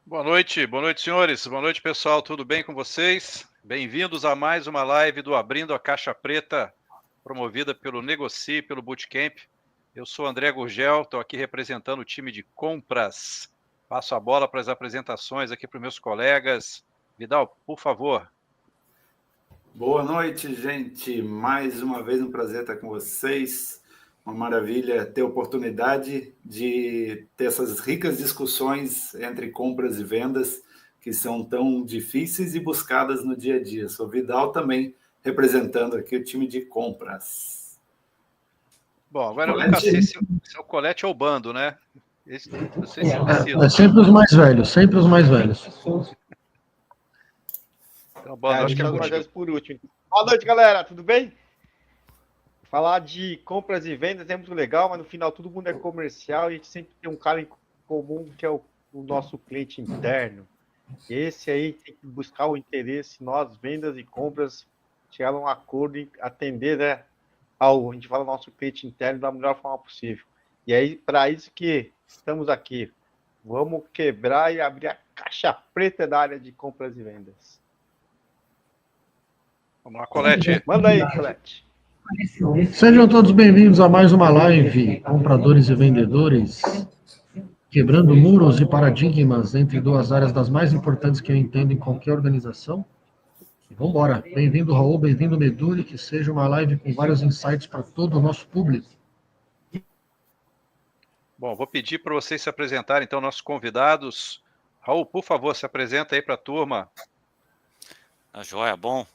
Boa noite, senhores. Boa noite, pessoal. Tudo bem com vocês? Bem-vindos a mais uma live do Abrindo a Caixa Preta, promovida pelo Negocie, pelo Bootcamp. Eu sou André Gurgel, estou aqui representando o time de compras. Passo a bola para as apresentações aqui para os meus colegas. Vidal, por favor. Boa noite, gente. Mais uma vez um prazer estar com vocês. Uma maravilha ter a oportunidade de ter essas ricas discussões entre compras e vendas que são tão difíceis e buscadas no dia a dia. Sou Vidal também, representando aqui o time de compras. Bom, agora eu nunca sei se é o Colete ou o Bando, né? Não sei se é sempre os mais velhos, sempre os mais velhos. Então, Bando, acho que é mais por último. Boa noite, galera, tudo bem? Falar de compras e vendas é muito legal, mas no final todo mundo é comercial e a gente sempre tem um cara em comum que é o nosso cliente interno. Esse aí tem que buscar o interesse, nós, vendas e compras, chegar a um acordo e atender, né, a gente fala nosso cliente interno da melhor forma possível. E aí, para isso que estamos aqui. Vamos quebrar e abrir a caixa preta da área de compras e vendas. Vamos lá, Colete. Manda aí, Colete. Sejam todos bem-vindos a mais uma live, compradores e vendedores, quebrando muros e paradigmas entre duas áreas das mais importantes que eu entendo em qualquer organização. Vamos embora. Bem-vindo, Raul, bem-vindo, Meduri, que seja uma live com vários insights para todo o nosso público. Bom, vou pedir para vocês se apresentarem, então, nossos convidados. Raul, por favor, se apresenta aí para a turma. A joia, bom.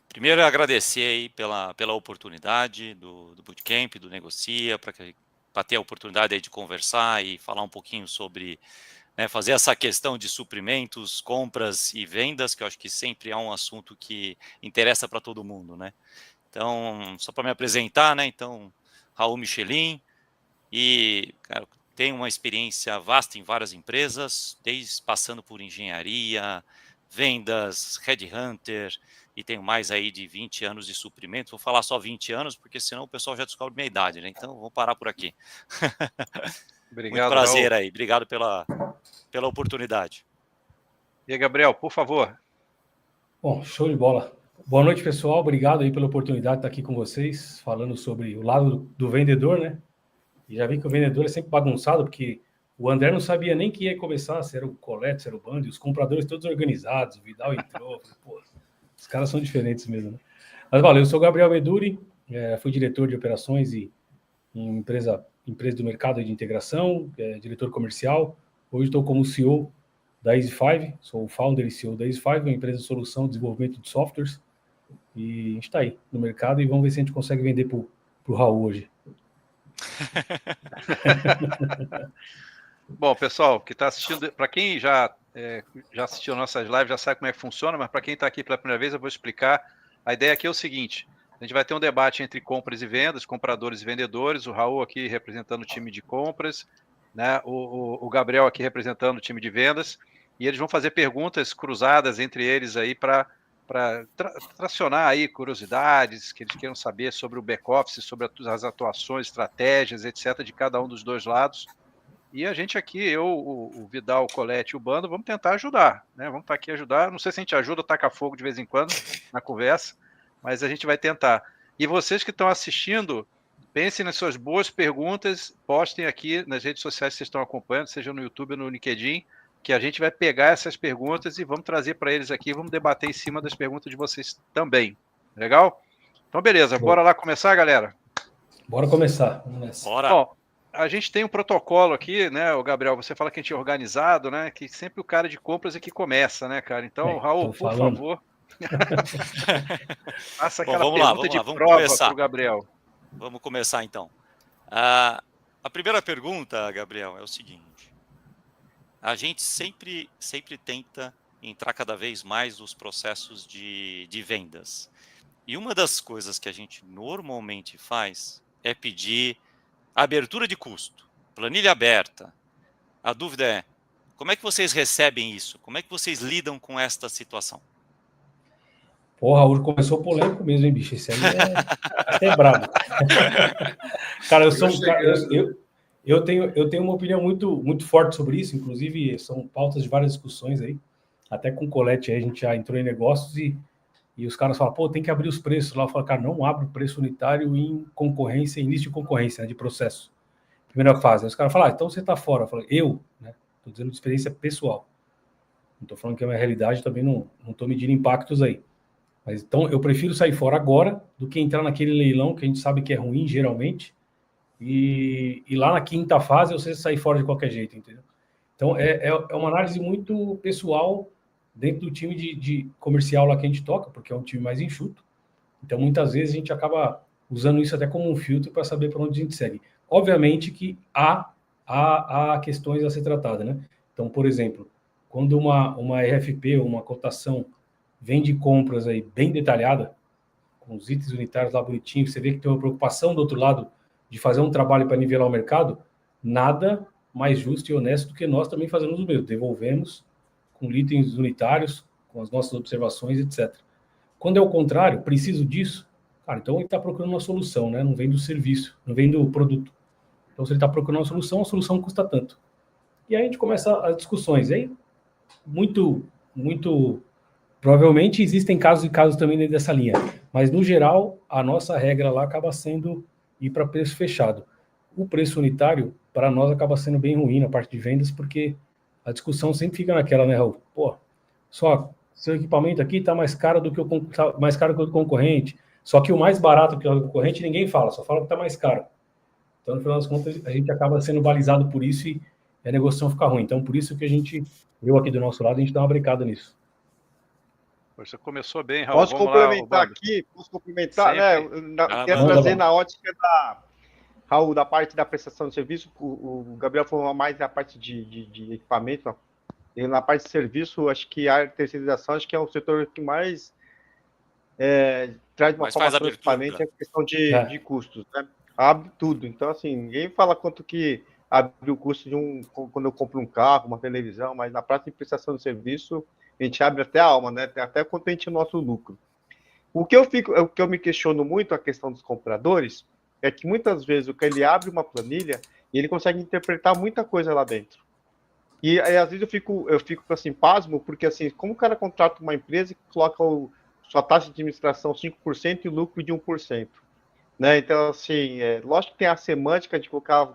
Primeiro, agradecer aí pela oportunidade do Bootcamp, do Negocia, para ter a oportunidade aí de conversar e falar um pouquinho sobre, né, fazer essa questão de suprimentos, compras e vendas, que eu acho que sempre é um assunto que interessa para todo mundo, né? Então, só para me apresentar, né? Então, Raul Michelin, e, cara, tenho uma experiência vasta em várias empresas, desde passando por engenharia, vendas, headhunter, e tenho mais aí de 20 anos de suprimento. Vou falar só 20 anos, porque senão o pessoal já descobre minha idade, né? Então, vou parar por aqui. Obrigado, muito prazer, Raul. aí. Obrigado pela oportunidade. E aí, Gabriel, por favor. Bom, show de bola. Boa noite, pessoal. Obrigado aí pela oportunidade de estar aqui com vocês, falando sobre o lado do vendedor, né? E já vi que o vendedor é sempre bagunçado, porque o André não sabia nem que ia começar, se era o Colete, se era o Bando, e os compradores todos organizados, o Vidal entrou, pô, os caras são diferentes mesmo, né? Mas valeu, eu sou o Gabriel Meduri, fui diretor de operações em empresa do mercado de integração, diretor comercial. Hoje estou como CEO da EZ5, sou o founder e CEO da EZ5, uma empresa de solução de desenvolvimento de softwares. E a gente está aí no mercado e vamos ver se a gente consegue vender para o Raul hoje. Bom, pessoal, que está assistindo, para quem já assistiu nossas lives, já sabe como é que funciona, mas para quem está aqui pela primeira vez, eu vou explicar. A ideia aqui é o seguinte: a gente vai ter um debate entre compras e vendas, compradores e vendedores, o Raul aqui representando o time de compras, né? O Gabriel aqui representando o time de vendas, e eles vão fazer perguntas cruzadas entre eles aí para tracionar aí curiosidades que eles queiram saber sobre o back-office, sobre as atuações, estratégias, etc., de cada um dos dois lados. E a gente aqui, eu, o Vidal, o Colete e o Bando, vamos tentar ajudar, né? Vamos estar aqui ajudar. Não sei se a gente ajuda, taca fogo de vez em quando na conversa, mas a gente vai tentar. E vocês que estão assistindo, pensem nas suas boas perguntas, postem aqui nas redes sociais que vocês estão acompanhando, seja no YouTube ou no LinkedIn, que a gente vai pegar essas perguntas e vamos trazer para eles aqui, vamos debater em cima das perguntas de vocês também. Legal? Então, beleza. Bora lá começar, galera? Bora começar. Bora. Bom, a gente tem um protocolo aqui, né, o Gabriel, você fala que a gente é organizado, né, que sempre o cara de compras é que começa, né, cara? Então, Raul, por favor, faça aquela pergunta de prova para o Gabriel. Vamos começar, então. A primeira pergunta, Gabriel, é o seguinte. A gente sempre tenta entrar cada vez mais nos processos de vendas. E uma das coisas que a gente normalmente faz é pedir abertura de custo, planilha aberta. A dúvida é, como é que vocês recebem isso? Como é que vocês lidam com esta situação? Porra, hoje começou polêmico mesmo, hein, bicho? Esse aí é brabo. Cara, Eu tenho uma opinião muito forte sobre isso, inclusive são pautas de várias discussões aí, até com o Colette aí, a gente já entrou em negócios e os caras falam, pô, tem que abrir os preços lá. Eu falo, cara, não abre o preço unitário em concorrência, início de concorrência, né, de processo. Primeira fase. Aí os caras falam, então você tá fora. Eu falo, né? Tô dizendo de experiência pessoal. Não tô falando que é uma realidade, também não tô medindo impactos aí. Mas então eu prefiro sair fora agora do que entrar naquele leilão que a gente sabe que é ruim, geralmente, e lá na quinta fase você sair fora de qualquer jeito, entendeu? Então é uma análise muito pessoal dentro do time de comercial lá que a gente toca, porque é um time mais enxuto. Então muitas vezes a gente acaba usando isso até como um filtro para saber para onde a gente segue. Obviamente que há questões a ser tratadas, né? Então, por exemplo, quando uma RFP ou uma cotação vem de compras aí bem detalhada, com os itens unitários lá bonitinhos, você vê que tem uma preocupação do outro lado de fazer um trabalho para nivelar o mercado, nada mais justo e honesto do que nós também fazemos o mesmo. Devolvemos com itens unitários, com as nossas observações, etc. Quando é o contrário, preciso disso, cara, então ele está procurando uma solução, né? Não vem do serviço, não vem do produto. Então, se ele está procurando uma solução, a solução custa tanto. E aí a gente começa as discussões. E aí, muito provavelmente existem casos e casos também dentro dessa linha. Mas, no geral, a nossa regra lá acaba sendo ir para preço fechado. O preço unitário, para nós, acaba sendo bem ruim na parte de vendas, porque a discussão sempre fica naquela, né, Raul? Pô, só seu equipamento aqui está mais caro do que o concorrente. Só que o mais barato que o concorrente ninguém fala, só fala que está mais caro. Então, no final das contas, a gente acaba sendo balizado por isso e a negociação fica ruim. Então, por isso que eu aqui do nosso lado, a gente dá uma brincada nisso. Você começou bem, Raul. Posso complementar aqui? Posso complementar, sempre. né? Quero trazer na ótica Raul, da parte da prestação de serviço. O Gabriel falou mais da parte de equipamento. E na parte de serviço, acho que a terceirização acho que é o setor que mais traz uma formação de equipamento, é a questão de custos, né? Abre tudo. Então, assim, ninguém fala quanto que abre o custo quando eu compro um carro, uma televisão, mas na parte de prestação de serviço, a gente abre até a alma, né? Até quanto a gente nosso lucro. O que eu me questiono muito, a questão dos compradores, é que muitas vezes o que ele abre uma planilha e ele consegue interpretar muita coisa lá dentro. E aí, às vezes eu fico assim, pasmo, porque assim, como o cara contrata uma empresa que coloca sua taxa de administração 5% e lucro de 1%. Né? Então, assim, lógico que tem a semântica de colocar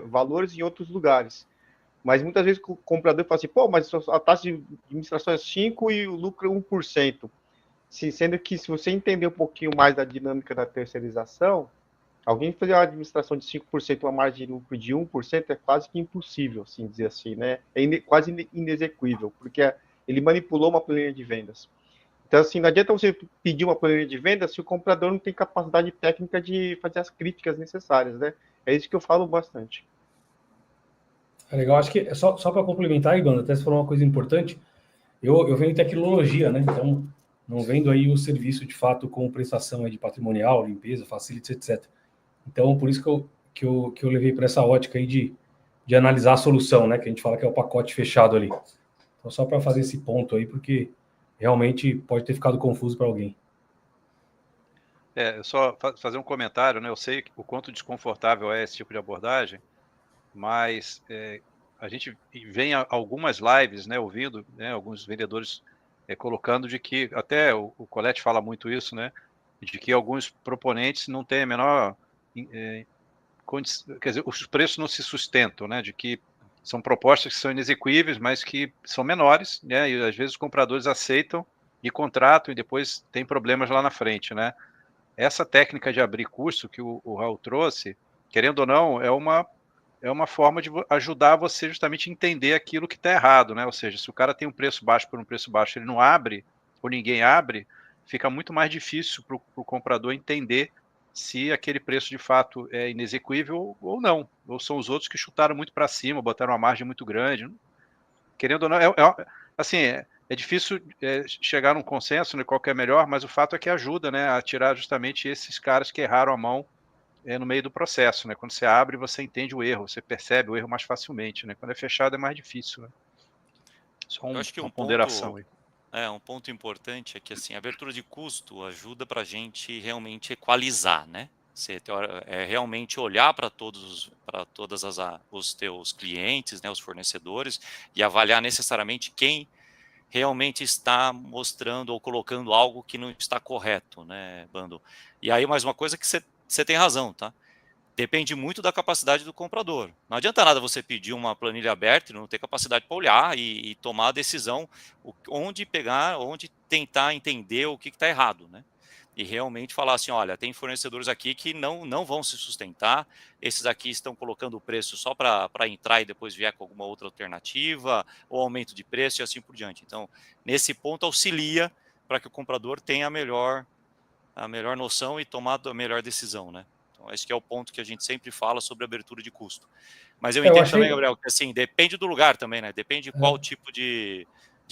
valores em outros lugares. Mas muitas vezes o comprador fala assim, pô, mas a taxa de administração é 5% e o lucro é 1%. Sendo que se você entender um pouquinho mais da dinâmica da terceirização, alguém fazer uma administração de 5%, uma margem de lucro de 1%, é quase que impossível, assim dizer assim, né? É quase inexequível, porque ele manipulou uma planilha de vendas. Então, assim, não adianta você pedir uma planilha de vendas se o comprador não tem capacidade técnica de fazer as críticas necessárias, né? É isso que eu falo bastante. É legal, acho que só para complementar, Igor, até se falou uma coisa importante, eu venho em tecnologia, né? Então, não vendo aí o serviço de fato com prestação de patrimonial, limpeza, facilities, etc. Então, por isso que eu levei para essa ótica aí de analisar a solução, né? Que a gente fala que é o pacote fechado ali. Então, só para fazer esse ponto aí, porque realmente pode ter ficado confuso para alguém. Só fazer um comentário, né? Eu sei o quanto desconfortável é esse tipo de abordagem, mas a gente vem a algumas lives, né, ouvindo, né, alguns vendedores colocando de que, até o Colette fala muito isso, né, de que alguns proponentes não têm a menor quer dizer, os preços não se sustentam, né, de que são propostas que são inexequíveis, mas que são menores, né, e às vezes os compradores aceitam e contratam e depois tem problemas lá na frente, né. Essa técnica de abrir custo que o Raul trouxe, querendo ou não, é uma forma de ajudar você justamente a entender aquilo que está errado, né? Ou seja, se o cara tem um preço baixo por um preço baixo, ele não abre, ou ninguém abre, fica muito mais difícil para o comprador entender se aquele preço de fato é inexequível ou não. Ou são os outros que chutaram muito para cima, botaram uma margem muito grande. Querendo ou não, assim, é difícil chegar num consenso, né, qual que é melhor, mas o fato é que ajuda, né, a tirar justamente esses caras que erraram a mão no meio do processo, né? Quando você abre, você entende o erro, você percebe o erro mais facilmente, né? Quando é fechado é mais difícil, né? Só Eu acho que uma ponderação aí. Um ponto importante é que assim, a abertura de custo ajuda para a gente realmente equalizar, né? Você realmente olhar para todos os teus clientes, né, os fornecedores, e avaliar necessariamente quem realmente está mostrando ou colocando algo que não está correto, né, Bando? E aí, mais uma coisa que você tem razão, tá? Depende muito da capacidade do comprador. Não adianta nada você pedir uma planilha aberta e não ter capacidade para olhar e tomar a decisão onde pegar, onde tentar entender o que está errado, né? E realmente falar assim, olha, tem fornecedores aqui que não vão se sustentar, esses aqui estão colocando o preço só para entrar e depois vier com alguma outra alternativa, ou aumento de preço e assim por diante. Então, nesse ponto, auxilia para que o comprador tenha a melhor noção e tomar a melhor decisão, né? Então, esse que é o ponto que a gente sempre fala sobre abertura de custo. Mas eu Eu entendo também, achei. Gabriel, que assim, depende do lugar também, né? Depende de qual tipo de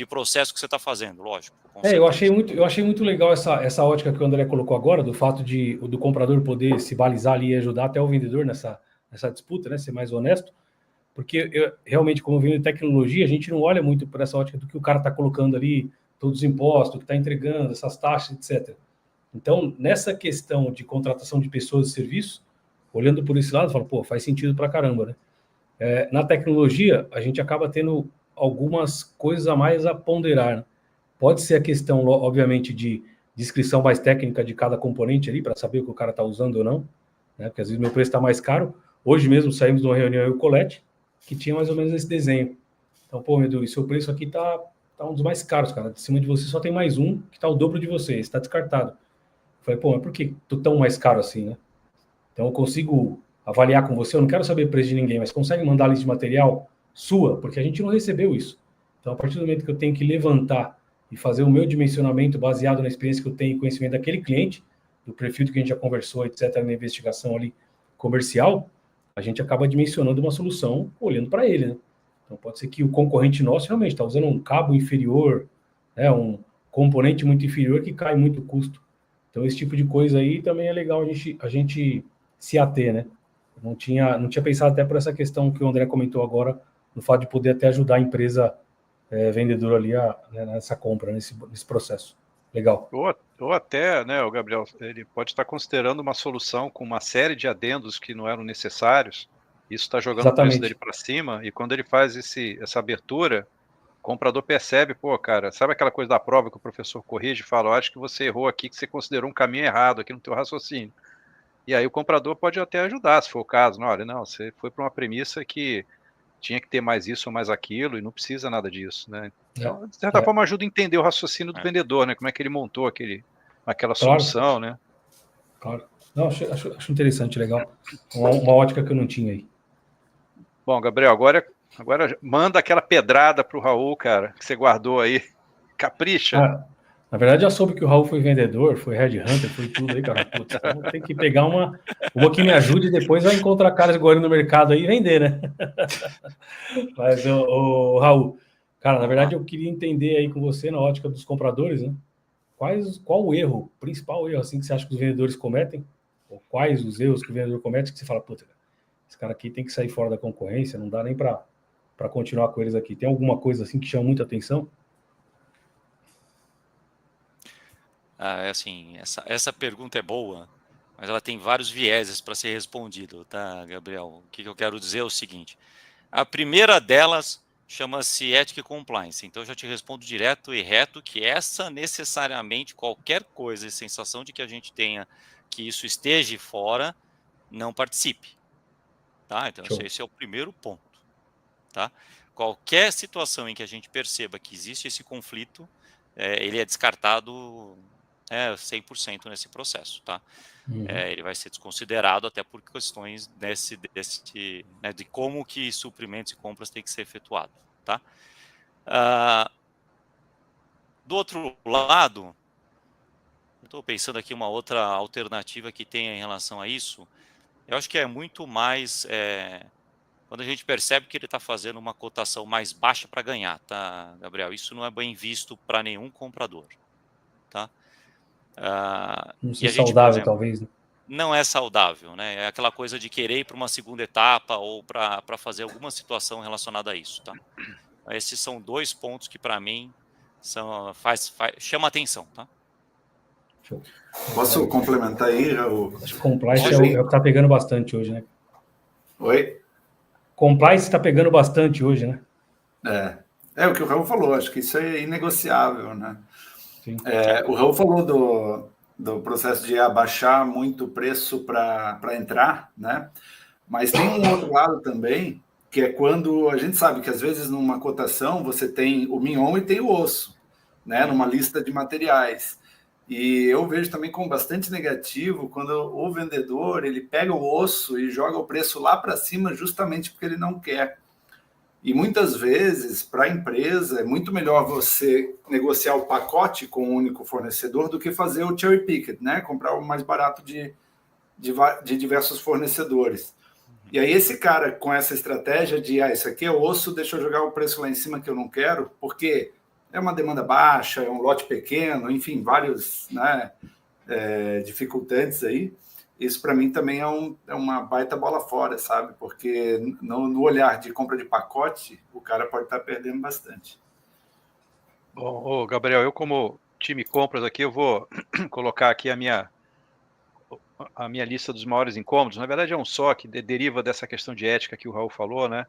processo que você está fazendo, lógico, com Eu certeza. achei muito legal essa ótica que o André colocou agora, do fato do comprador poder se balizar ali e ajudar até o vendedor nessa disputa, né? Ser mais honesto. Porque realmente, como vem de tecnologia, a gente não olha muito por essa ótica do que o cara está colocando ali, todos os impostos, o que está entregando, essas taxas, etc. Então, nessa questão de contratação de pessoas e serviços, olhando por esse lado, fala, pô, faz sentido pra caramba, né? Na tecnologia, a gente acaba tendo algumas coisas a mais a ponderar, né? Pode ser a questão, obviamente, de descrição mais técnica de cada componente ali, para saber o que o cara está usando ou não, né? Porque às vezes meu preço está mais caro. Hoje mesmo saímos de uma reunião eu e o Colette, que tinha mais ou menos esse desenho. Então, pô, Edu, e seu preço aqui tá um dos mais caros, cara. De cima de você só tem mais um que tá o dobro de você, está descartado. Eu falei, pô, mas por que tô tão mais caro assim, né? Então eu consigo avaliar com você, eu não quero saber o preço de ninguém, mas consegue mandar a lista de material sua, porque a gente não recebeu isso. Então, a partir do momento que eu tenho que levantar e fazer o meu dimensionamento baseado na experiência que eu tenho e conhecimento daquele cliente, do perfil que a gente já conversou, etc., na investigação ali comercial, a gente acaba dimensionando uma solução olhando para ele, né? Então, pode ser que o concorrente nosso realmente está usando um cabo inferior, né, um componente muito inferior que cai muito o custo. Então, esse tipo de coisa aí também é legal a gente se ater, né? Não tinha pensado até por essa questão que o André comentou agora, no fato de poder até ajudar a empresa vendedora ali né, nessa compra, nesse processo. Legal. Ou até, né, o Gabriel, ele pode estar considerando uma solução com uma série de adendos que não eram necessários. Isso está jogando o preço dele Exatamente. para cima, e quando ele faz essa abertura, o comprador percebe, pô, cara, sabe aquela coisa da prova que o professor corrige e fala, eu acho que você errou aqui, que você considerou um caminho errado aqui no teu raciocínio. E aí o comprador pode até ajudar, se for o caso. Não, olha, não, você foi para uma premissa que tinha que ter mais isso ou mais aquilo, e não precisa nada disso, né? Então, de certa forma, ajuda a entender o raciocínio do vendedor, né? Como é que ele montou aquela solução, né? Claro. Não, acho interessante, legal. Uma ótica que eu não tinha aí. Bom, Gabriel, agora manda aquela pedrada pro Raul, cara, que você guardou aí. Capricha. Na verdade, já soube que o Raul foi vendedor, foi headhunter, foi tudo aí, cara. Putz, então tem que pegar uma que me ajude e depois vai encontrar caras igual no mercado aí e vender, né? Mas, o Raul, cara, na verdade eu queria entender aí com você, na ótica dos compradores, né? Qual o erro, principal erro, assim, que você acha que os vendedores cometem? Ou quais os erros que o vendedor comete que você fala, puta, esse cara aqui tem que sair fora da concorrência, não dá nem para continuar com eles aqui. Tem alguma coisa assim que chama muita atenção? Assim, essa pergunta é boa, mas ela tem vários vieses para ser respondido, tá, Gabriel? O que eu quero dizer é o seguinte: a primeira delas chama-se ética e compliance. Então, eu já te respondo direto e reto que essa necessariamente qualquer coisa e sensação de que a gente tenha que isso esteja fora, não participe, tá? Então, esse é o primeiro ponto, tá? Qualquer situação em que a gente perceba que existe esse conflito, ele é descartado 100% nesse processo, tá? Uhum. Ele vai ser desconsiderado até por questões né, de como que suprimentos e compras têm que ser efetuado, tá? Do outro lado, eu estou pensando aqui uma outra alternativa que tenha em relação a isso. Eu acho que é muito mais quando a gente percebe que ele está fazendo uma cotação mais baixa para ganhar, tá, Gabriel? Isso não é bem visto para nenhum comprador, tá? Não E ser a gente, por saudável, exemplo, talvez, né? não é saudável, né? É aquela coisa de querer ir para uma segunda etapa ou para fazer alguma situação relacionada a isso, tá? Esses são dois pontos que para mim chama atenção, tá? Show. Posso complementar aí, Raul? Acho que compliance é o que está pegando bastante hoje, né? Oi? Compliance está pegando bastante hoje, né? É o que o Raul falou, acho que isso é inegociável, né? Sim. O Raul falou do processo de abaixar muito o preço para entrar, né? Mas tem um outro lado também, que é quando a gente sabe que às vezes numa cotação você tem o mignon e tem o osso, né? Numa lista de materiais. E eu vejo também como bastante negativo quando o vendedor ele pega o osso e joga o preço lá para cima justamente porque ele não quer. E muitas vezes, para a empresa, é muito melhor você negociar o pacote com um único fornecedor do que fazer o cherry picket, né? Comprar o mais barato de diversos fornecedores. E aí esse cara, com essa estratégia de isso aqui é osso, deixa eu jogar o preço lá em cima que eu não quero, porque é uma demanda baixa, é um lote pequeno, enfim, vários, né, dificultantes aí. Isso para mim também é uma baita bola fora, sabe? Porque no olhar de compra de pacote, o cara pode estar perdendo bastante. Bom, Gabriel, eu como time compras aqui, eu vou colocar aqui a minha lista dos maiores incômodos. Na verdade é um só, que deriva dessa questão de ética que o Raul falou, né?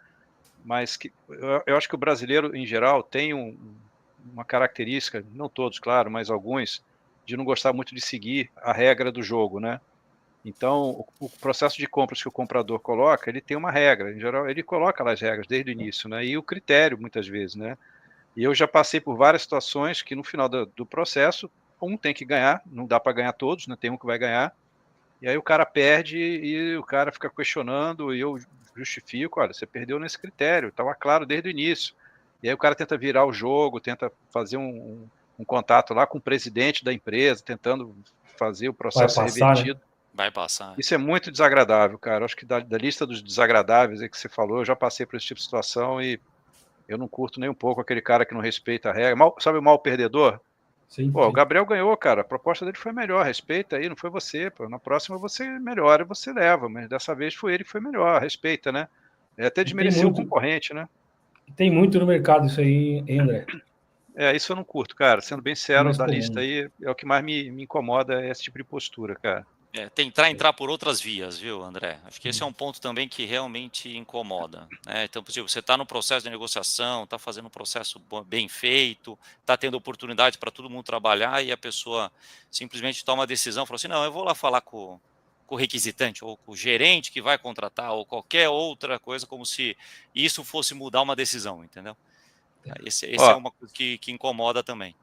Mas que eu acho que o brasileiro, em geral, tem uma característica, não todos, claro, mas alguns, de não gostar muito de seguir a regra do jogo, né? Então, o processo de compras que o comprador coloca, ele tem uma regra, em geral, ele coloca lá as regras desde o início, né? E o critério, muitas vezes, né? E eu já passei por várias situações que no final do processo, um tem que ganhar, não dá para ganhar todos, né? Tem um que vai ganhar, e aí o cara perde e o cara fica questionando e eu justifico, olha, você perdeu nesse critério, estava claro desde o início. E aí o cara tenta virar o jogo, tenta fazer um contato lá com o presidente da empresa, tentando fazer o processo ser revertido. Né? Vai passar. Isso é muito desagradável, cara. Acho que da lista dos desagradáveis aí que você falou, eu já passei por esse tipo de situação e eu não curto nem um pouco aquele cara que não respeita a regra. Sabe o mal perdedor? Sim, Pô, o Gabriel ganhou, cara. A proposta dele foi melhor. Respeita aí, não foi você. Pô. Na próxima você melhora e você leva. Mas dessa vez foi ele que foi melhor. Respeita, né? É até desmerecer o concorrente, né? Tem muito no mercado isso aí, hein, André? Isso eu não curto, cara. Sendo bem sincero, da lista aí, é o que mais me incomoda, é esse tipo de postura, cara. Tentar entrar por outras vias, viu, André? Acho que esse é um ponto também que realmente incomoda, né? Então, por exemplo, você está no processo de negociação, está fazendo um processo bem feito, está tendo oportunidade para todo mundo trabalhar e a pessoa simplesmente toma a decisão, fala assim, não, eu vou lá falar com o requisitante ou com o gerente que vai contratar ou qualquer outra coisa, como se isso fosse mudar uma decisão, entendeu? Esse é uma coisa que incomoda também.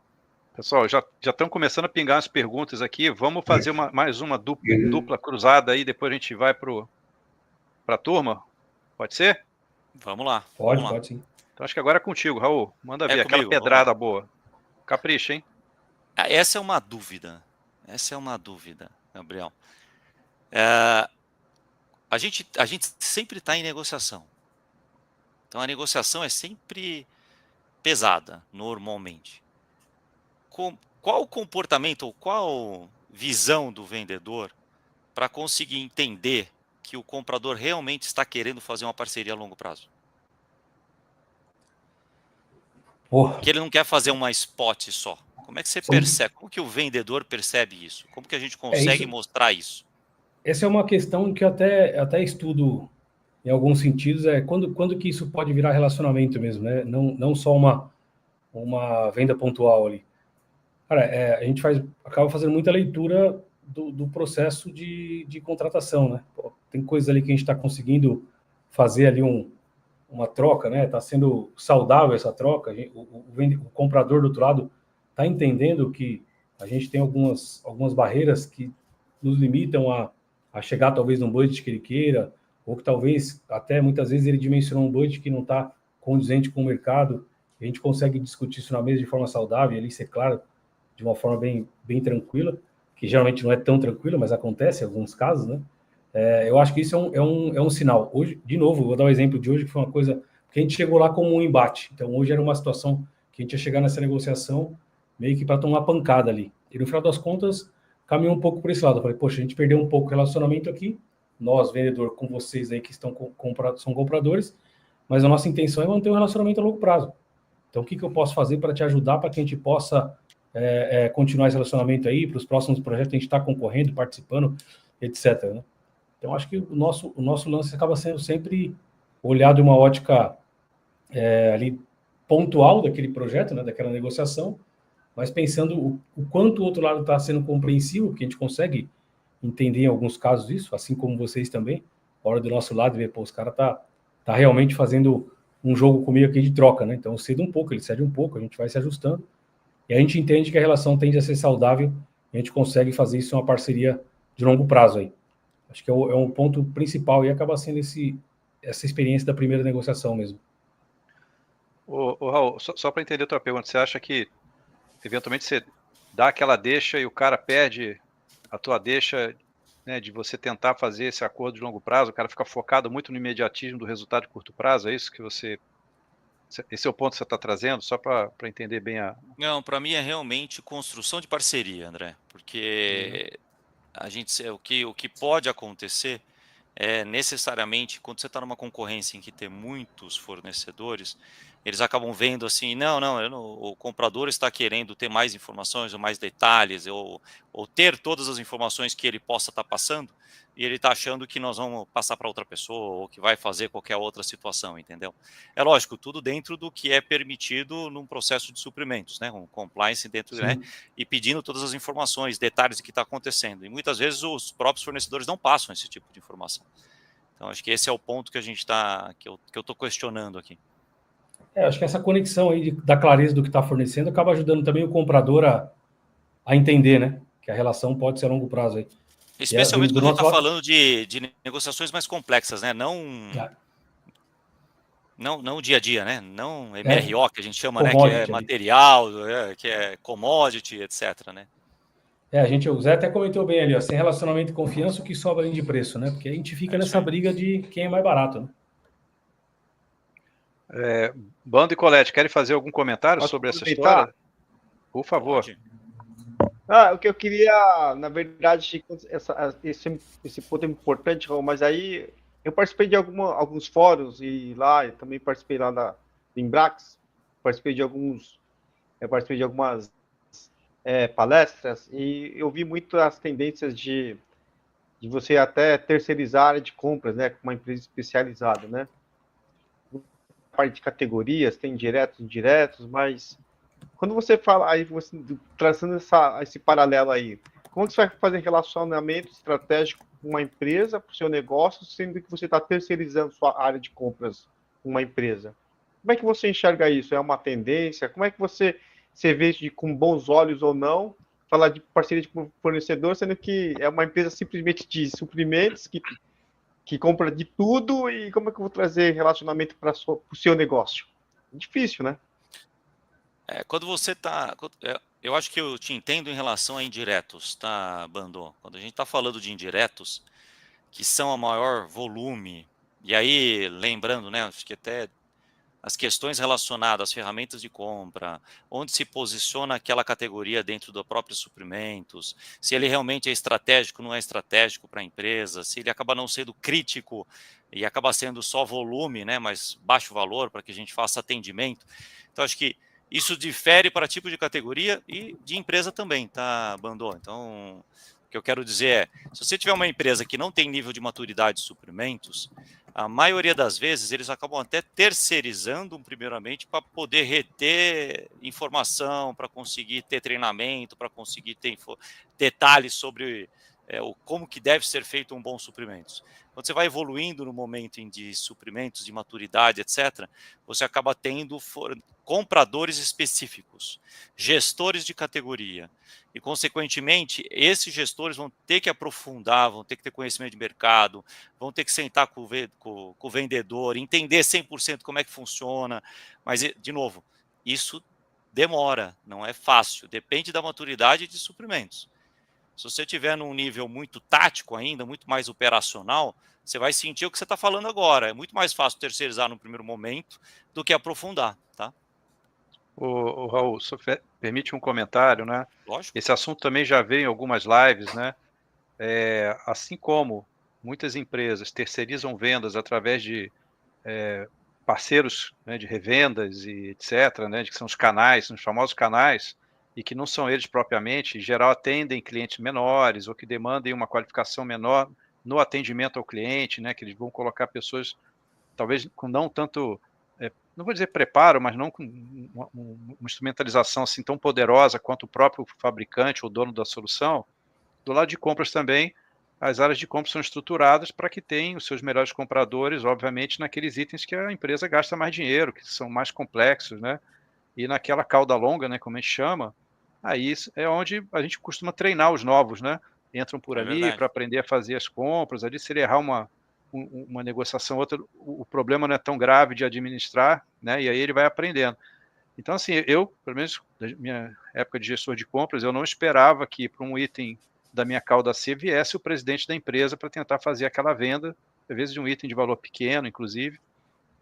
Pessoal, já estão começando a pingar as perguntas aqui. Vamos fazer mais uma dupla cruzada aí, depois a gente vai para a turma. Pode ser? Vamos lá. Pode sim. Então acho que agora é contigo, Raul. Manda ver, aquela pedrada boa. Capricha, hein? Essa é uma dúvida, Gabriel. A gente sempre está em negociação. Então a negociação é sempre pesada, normalmente. Qual o comportamento ou qual visão do vendedor para conseguir entender que o comprador realmente está querendo fazer uma parceria a longo prazo? Que ele não quer fazer uma spot só. Como é que você percebe? Como que o vendedor percebe isso? Como que a gente consegue mostrar isso? Essa é uma questão que eu até estudo em alguns sentidos, quando que isso pode virar relacionamento mesmo, né? Não só uma venda pontual ali. Cara, a gente acaba fazendo muita leitura do processo de contratação, né? Tem coisas ali que a gente está conseguindo fazer ali uma troca, né? Está sendo saudável essa troca. O comprador do outro lado está entendendo que a gente tem algumas barreiras que nos limitam a chegar talvez num budget que ele queira, ou que talvez até muitas vezes ele dimensionou um budget que não está condizente com o mercado. A gente consegue discutir isso na mesa de forma saudável, ali ser claro, de uma forma bem tranquila, que geralmente não é tão tranquila, mas acontece em alguns casos, né? Eu acho que isso é um sinal. Hoje, de novo, vou dar um exemplo de hoje, que foi uma coisa que a gente chegou lá como um embate. Então, hoje era uma situação que a gente ia chegar nessa negociação meio que para tomar pancada ali. E no final das contas, caminhou um pouco por esse lado. Eu falei, poxa, a gente perdeu um pouco o relacionamento aqui, nós, vendedor, com vocês aí que são compradores, mas a nossa intenção é manter um relacionamento a longo prazo. Então, o que eu posso fazer para te ajudar para que a gente possa continuar esse relacionamento aí, para os próximos projetos a gente está concorrendo, participando, etc. Né? Então, acho que o nosso lance acaba sendo sempre olhado de uma ótica ali pontual daquele projeto, né, daquela negociação, mas pensando o quanto o outro lado está sendo compreensivo, porque a gente consegue entender em alguns casos isso, assim como vocês também, hora do nosso lado, ver, pô, os caras tá realmente fazendo um jogo comigo aqui de troca, né? Então, cedo um pouco, ele cede um pouco, a gente vai se ajustando, e a gente entende que a relação tende a ser saudável, e a gente consegue fazer isso em uma parceria de longo prazo aí. Acho que é um ponto principal, e acaba sendo essa experiência da primeira negociação mesmo. Raul, só para entender a tua pergunta, você acha que eventualmente você dá aquela deixa e o cara perde a tua deixa, né, de você tentar fazer esse acordo de longo prazo, o cara fica focado muito no imediatismo do resultado de curto prazo, é isso que esse é o ponto que você está trazendo, só para entender bem a... Não, para mim é realmente construção de parceria, André, porque o que pode acontecer é necessariamente quando você está numa concorrência em que tem muitos fornecedores, eles acabam vendo assim, o comprador está querendo ter mais informações ou mais detalhes, ou ter todas as informações que ele possa estar passando, e ele está achando que nós vamos passar para outra pessoa, ou que vai fazer qualquer outra situação, entendeu? É lógico, tudo dentro do que é permitido num processo de suprimentos, né? Um compliance dentro, né? E pedindo todas as informações, detalhes do que está acontecendo. E muitas vezes os próprios fornecedores não passam esse tipo de informação. Então, acho que esse é o ponto que a gente está, que eu estou questionando aqui. Acho que essa conexão aí da clareza do que está fornecendo acaba ajudando também o comprador a entender, né? Que a relação pode ser a longo prazo aí. Especialmente quando a gente está falando de negociações mais complexas, né? Não o dia a dia, né? Não MRO, que a gente chama, né? Que é material, que é commodity, etc, né? O Zé até comentou bem ali, ó, sem relacionamento e confiança, o que sobra além de preço, né? Porque a gente fica nessa briga de quem é mais barato, né? Bando e Colete, querem fazer algum comentário sobre essa história? Por favor. Pode. O que eu queria, na verdade, esse ponto é importante, Raul, mas aí eu participei de alguns fóruns e lá, eu também participei lá da Embrax, participei de algumas palestras e eu vi muito as tendências de você até terceirizar a área de compras, né, com uma empresa especializada, né? A parte de categorias, tem diretos e indiretos, mas quando você fala, aí você traçando esse paralelo aí, como que você vai fazer relacionamento estratégico com uma empresa para o seu negócio, sendo que você está terceirizando sua área de compras com uma empresa? Como é que você enxerga isso? É uma tendência? Como é que você vê com bons olhos ou não falar de parceria de fornecedor, sendo que é uma empresa simplesmente de suprimentos que compra de tudo, e como é que eu vou trazer relacionamento para o seu negócio? Difícil, né? Quando você está... Eu acho que eu te entendo em relação a indiretos, tá, Bando? Quando a gente está falando de indiretos, que são a maior volume, e aí, lembrando, né, acho que até as questões relacionadas às ferramentas de compra, onde se posiciona aquela categoria dentro do próprio suprimentos, se ele realmente é estratégico, não é estratégico para a empresa, se ele acaba não sendo crítico e acaba sendo só volume, né, mas baixo valor para que a gente faça atendimento. Então, acho que isso difere para tipo de categoria e de empresa também, tá, Bando? Então, o que eu quero dizer é, se você tiver uma empresa que não tem nível de maturidade de suprimentos, a maioria das vezes eles acabam até terceirizando primeiramente para poder reter informação, para conseguir ter treinamento, para conseguir ter detalhes sobre como que deve ser feito um bom suprimentos. Quando você vai evoluindo no momento de suprimentos, de maturidade, etc., você acaba tendo compradores específicos, gestores de categoria, e, consequentemente, esses gestores vão ter que aprofundar, vão ter que ter conhecimento de mercado, vão ter que sentar com o vendedor, entender 100% como é que funciona, mas, de novo, isso demora, não é fácil, depende da maturidade de suprimentos. Se você estiver num nível muito tático ainda, muito mais operacional, você vai sentir o que você está falando agora. É muito mais fácil terceirizar no primeiro momento do que aprofundar, tá? O Raul, só permite um comentário, né? Lógico. Esse assunto também já veio em algumas lives, né? Assim como muitas empresas terceirizam vendas através de parceiros, né, de revendas e etc., né, que são os canais, são os famosos canais, e que não são eles propriamente, em geral atendem clientes menores ou que demandem uma qualificação menor no atendimento ao cliente, né, que eles vão colocar pessoas talvez com não tanto, não vou dizer preparo, mas não com uma instrumentalização assim tão poderosa quanto o próprio fabricante ou dono da solução. Do lado de compras também, as áreas de compras são estruturadas para que tenham os seus melhores compradores, obviamente, naqueles itens que a empresa gasta mais dinheiro, que são mais complexos, né? E naquela cauda longa, né, como a gente chama, aí é onde a gente costuma treinar os novos, né? Entram por ali para aprender a fazer as compras, ali se ele errar uma negociação, outra, o problema não é tão grave de administrar, né? E aí ele vai aprendendo. Então, assim, eu, pelo menos na minha época de gestor de compras, eu não esperava que para um item da minha cauda C viesse o presidente da empresa para tentar fazer aquela venda, às vezes de um item de valor pequeno, inclusive,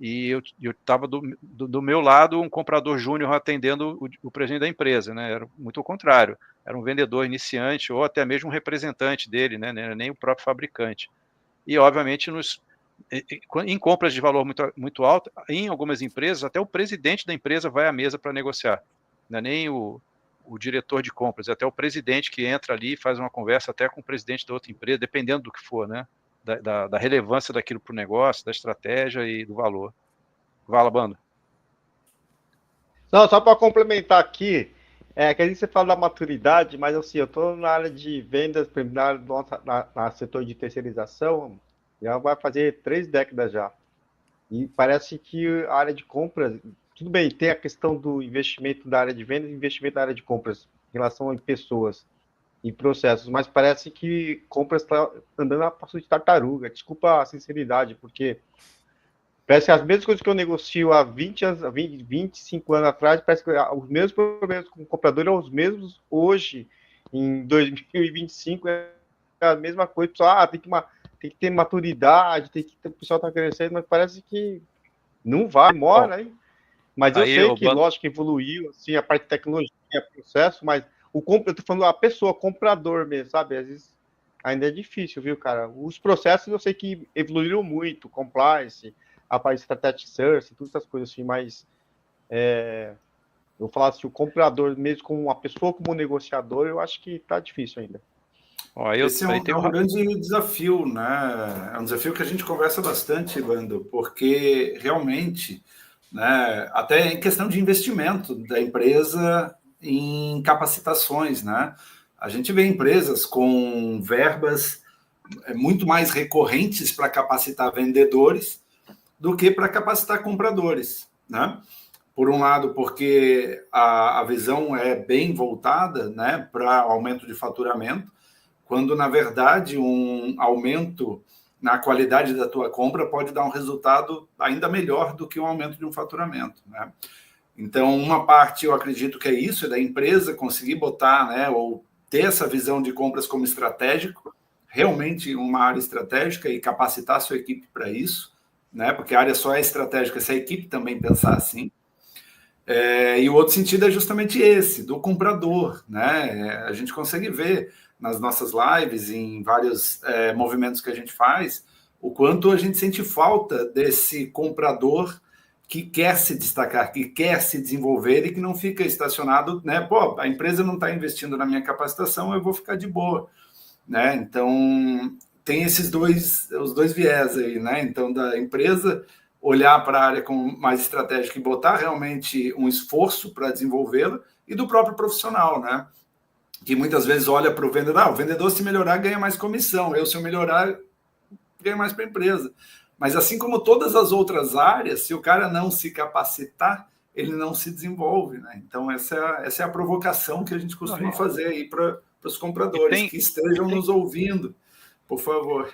e eu estava do meu lado um comprador júnior atendendo o presidente da empresa, né? Era muito o contrário, era um vendedor iniciante ou até mesmo um representante dele, né? Não era nem o próprio fabricante. E, obviamente, em compras de valor muito, muito alto, em algumas empresas, até o presidente da empresa vai à mesa para negociar. Não é nem o diretor de compras, é até o presidente que entra ali e faz uma conversa até com o presidente da outra empresa, dependendo do que for, né? Da relevância daquilo para o negócio, da estratégia e do valor. Vala, Bando. Não, só para complementar aqui, que a gente fala da maturidade, mas assim, eu estou na área de vendas, na setor de terceirização, já vai fazer 3 décadas já. E parece que a área de compras, tudo bem, tem a questão do investimento da área de vendas e investimento da área de compras, em relação a pessoas e processos, mas parece que compras está andando a passo de tartaruga. Desculpa a sinceridade, porque parece que as mesmas coisas que eu negocio há 25 anos atrás, parece que os mesmos problemas com o comprador são os mesmos hoje, em 2025, é a mesma coisa. Pessoal, tem que ter maturidade, o pessoal está crescendo, mas parece que não vai, demora, hein? Mas eu sei que, lógico, evoluiu, assim, a parte de tecnologia, processo, mas eu tô falando a pessoa, comprador mesmo, sabe? Às vezes ainda é difícil, viu, cara? Os processos eu sei que evoluíram muito, compliance, a parte de strategic search, todas essas coisas assim, mas eu vou falar assim, o comprador mesmo como uma pessoa, como negociador, eu acho que tá difícil ainda. Esse é um grande desafio, né? É um desafio que a gente conversa bastante, Bando, porque realmente, né, até em questão de investimento da empresa em capacitações, né? A gente vê empresas com verbas muito mais recorrentes para capacitar vendedores do que para capacitar compradores, né? Por um lado, porque a visão é bem voltada, né, para aumento de faturamento, quando, na verdade, um aumento na qualidade da tua compra pode dar um resultado ainda melhor do que um aumento de um faturamento, né? Então, uma parte, eu acredito que é isso, é da empresa conseguir botar, né, ou ter essa visão de compras como estratégico, realmente uma área estratégica e capacitar a sua equipe para isso, né? Porque a área só é estratégica se a equipe também pensar assim. E o outro sentido é justamente esse, do comprador, né? A gente consegue ver nas nossas lives, em vários movimentos que a gente faz, o quanto a gente sente falta desse comprador que quer se destacar, que quer se desenvolver e que não fica estacionado, né? Pô, a empresa não está investindo na minha capacitação, eu vou ficar de boa, né? Então, tem os dois viés aí, né? Então, da empresa olhar para a área com mais estratégica e botar realmente um esforço para desenvolvê-la, e do próprio profissional, né? Que muitas vezes olha para o vendedor, o vendedor se melhorar ganha mais comissão, eu se eu melhorar ganho mais para a empresa. Mas assim como todas as outras áreas, se o cara não se capacitar, ele não se desenvolve, né? Então essa é a provocação que a gente costuma fazer aí para os compradores que estejam nos ouvindo, por favor.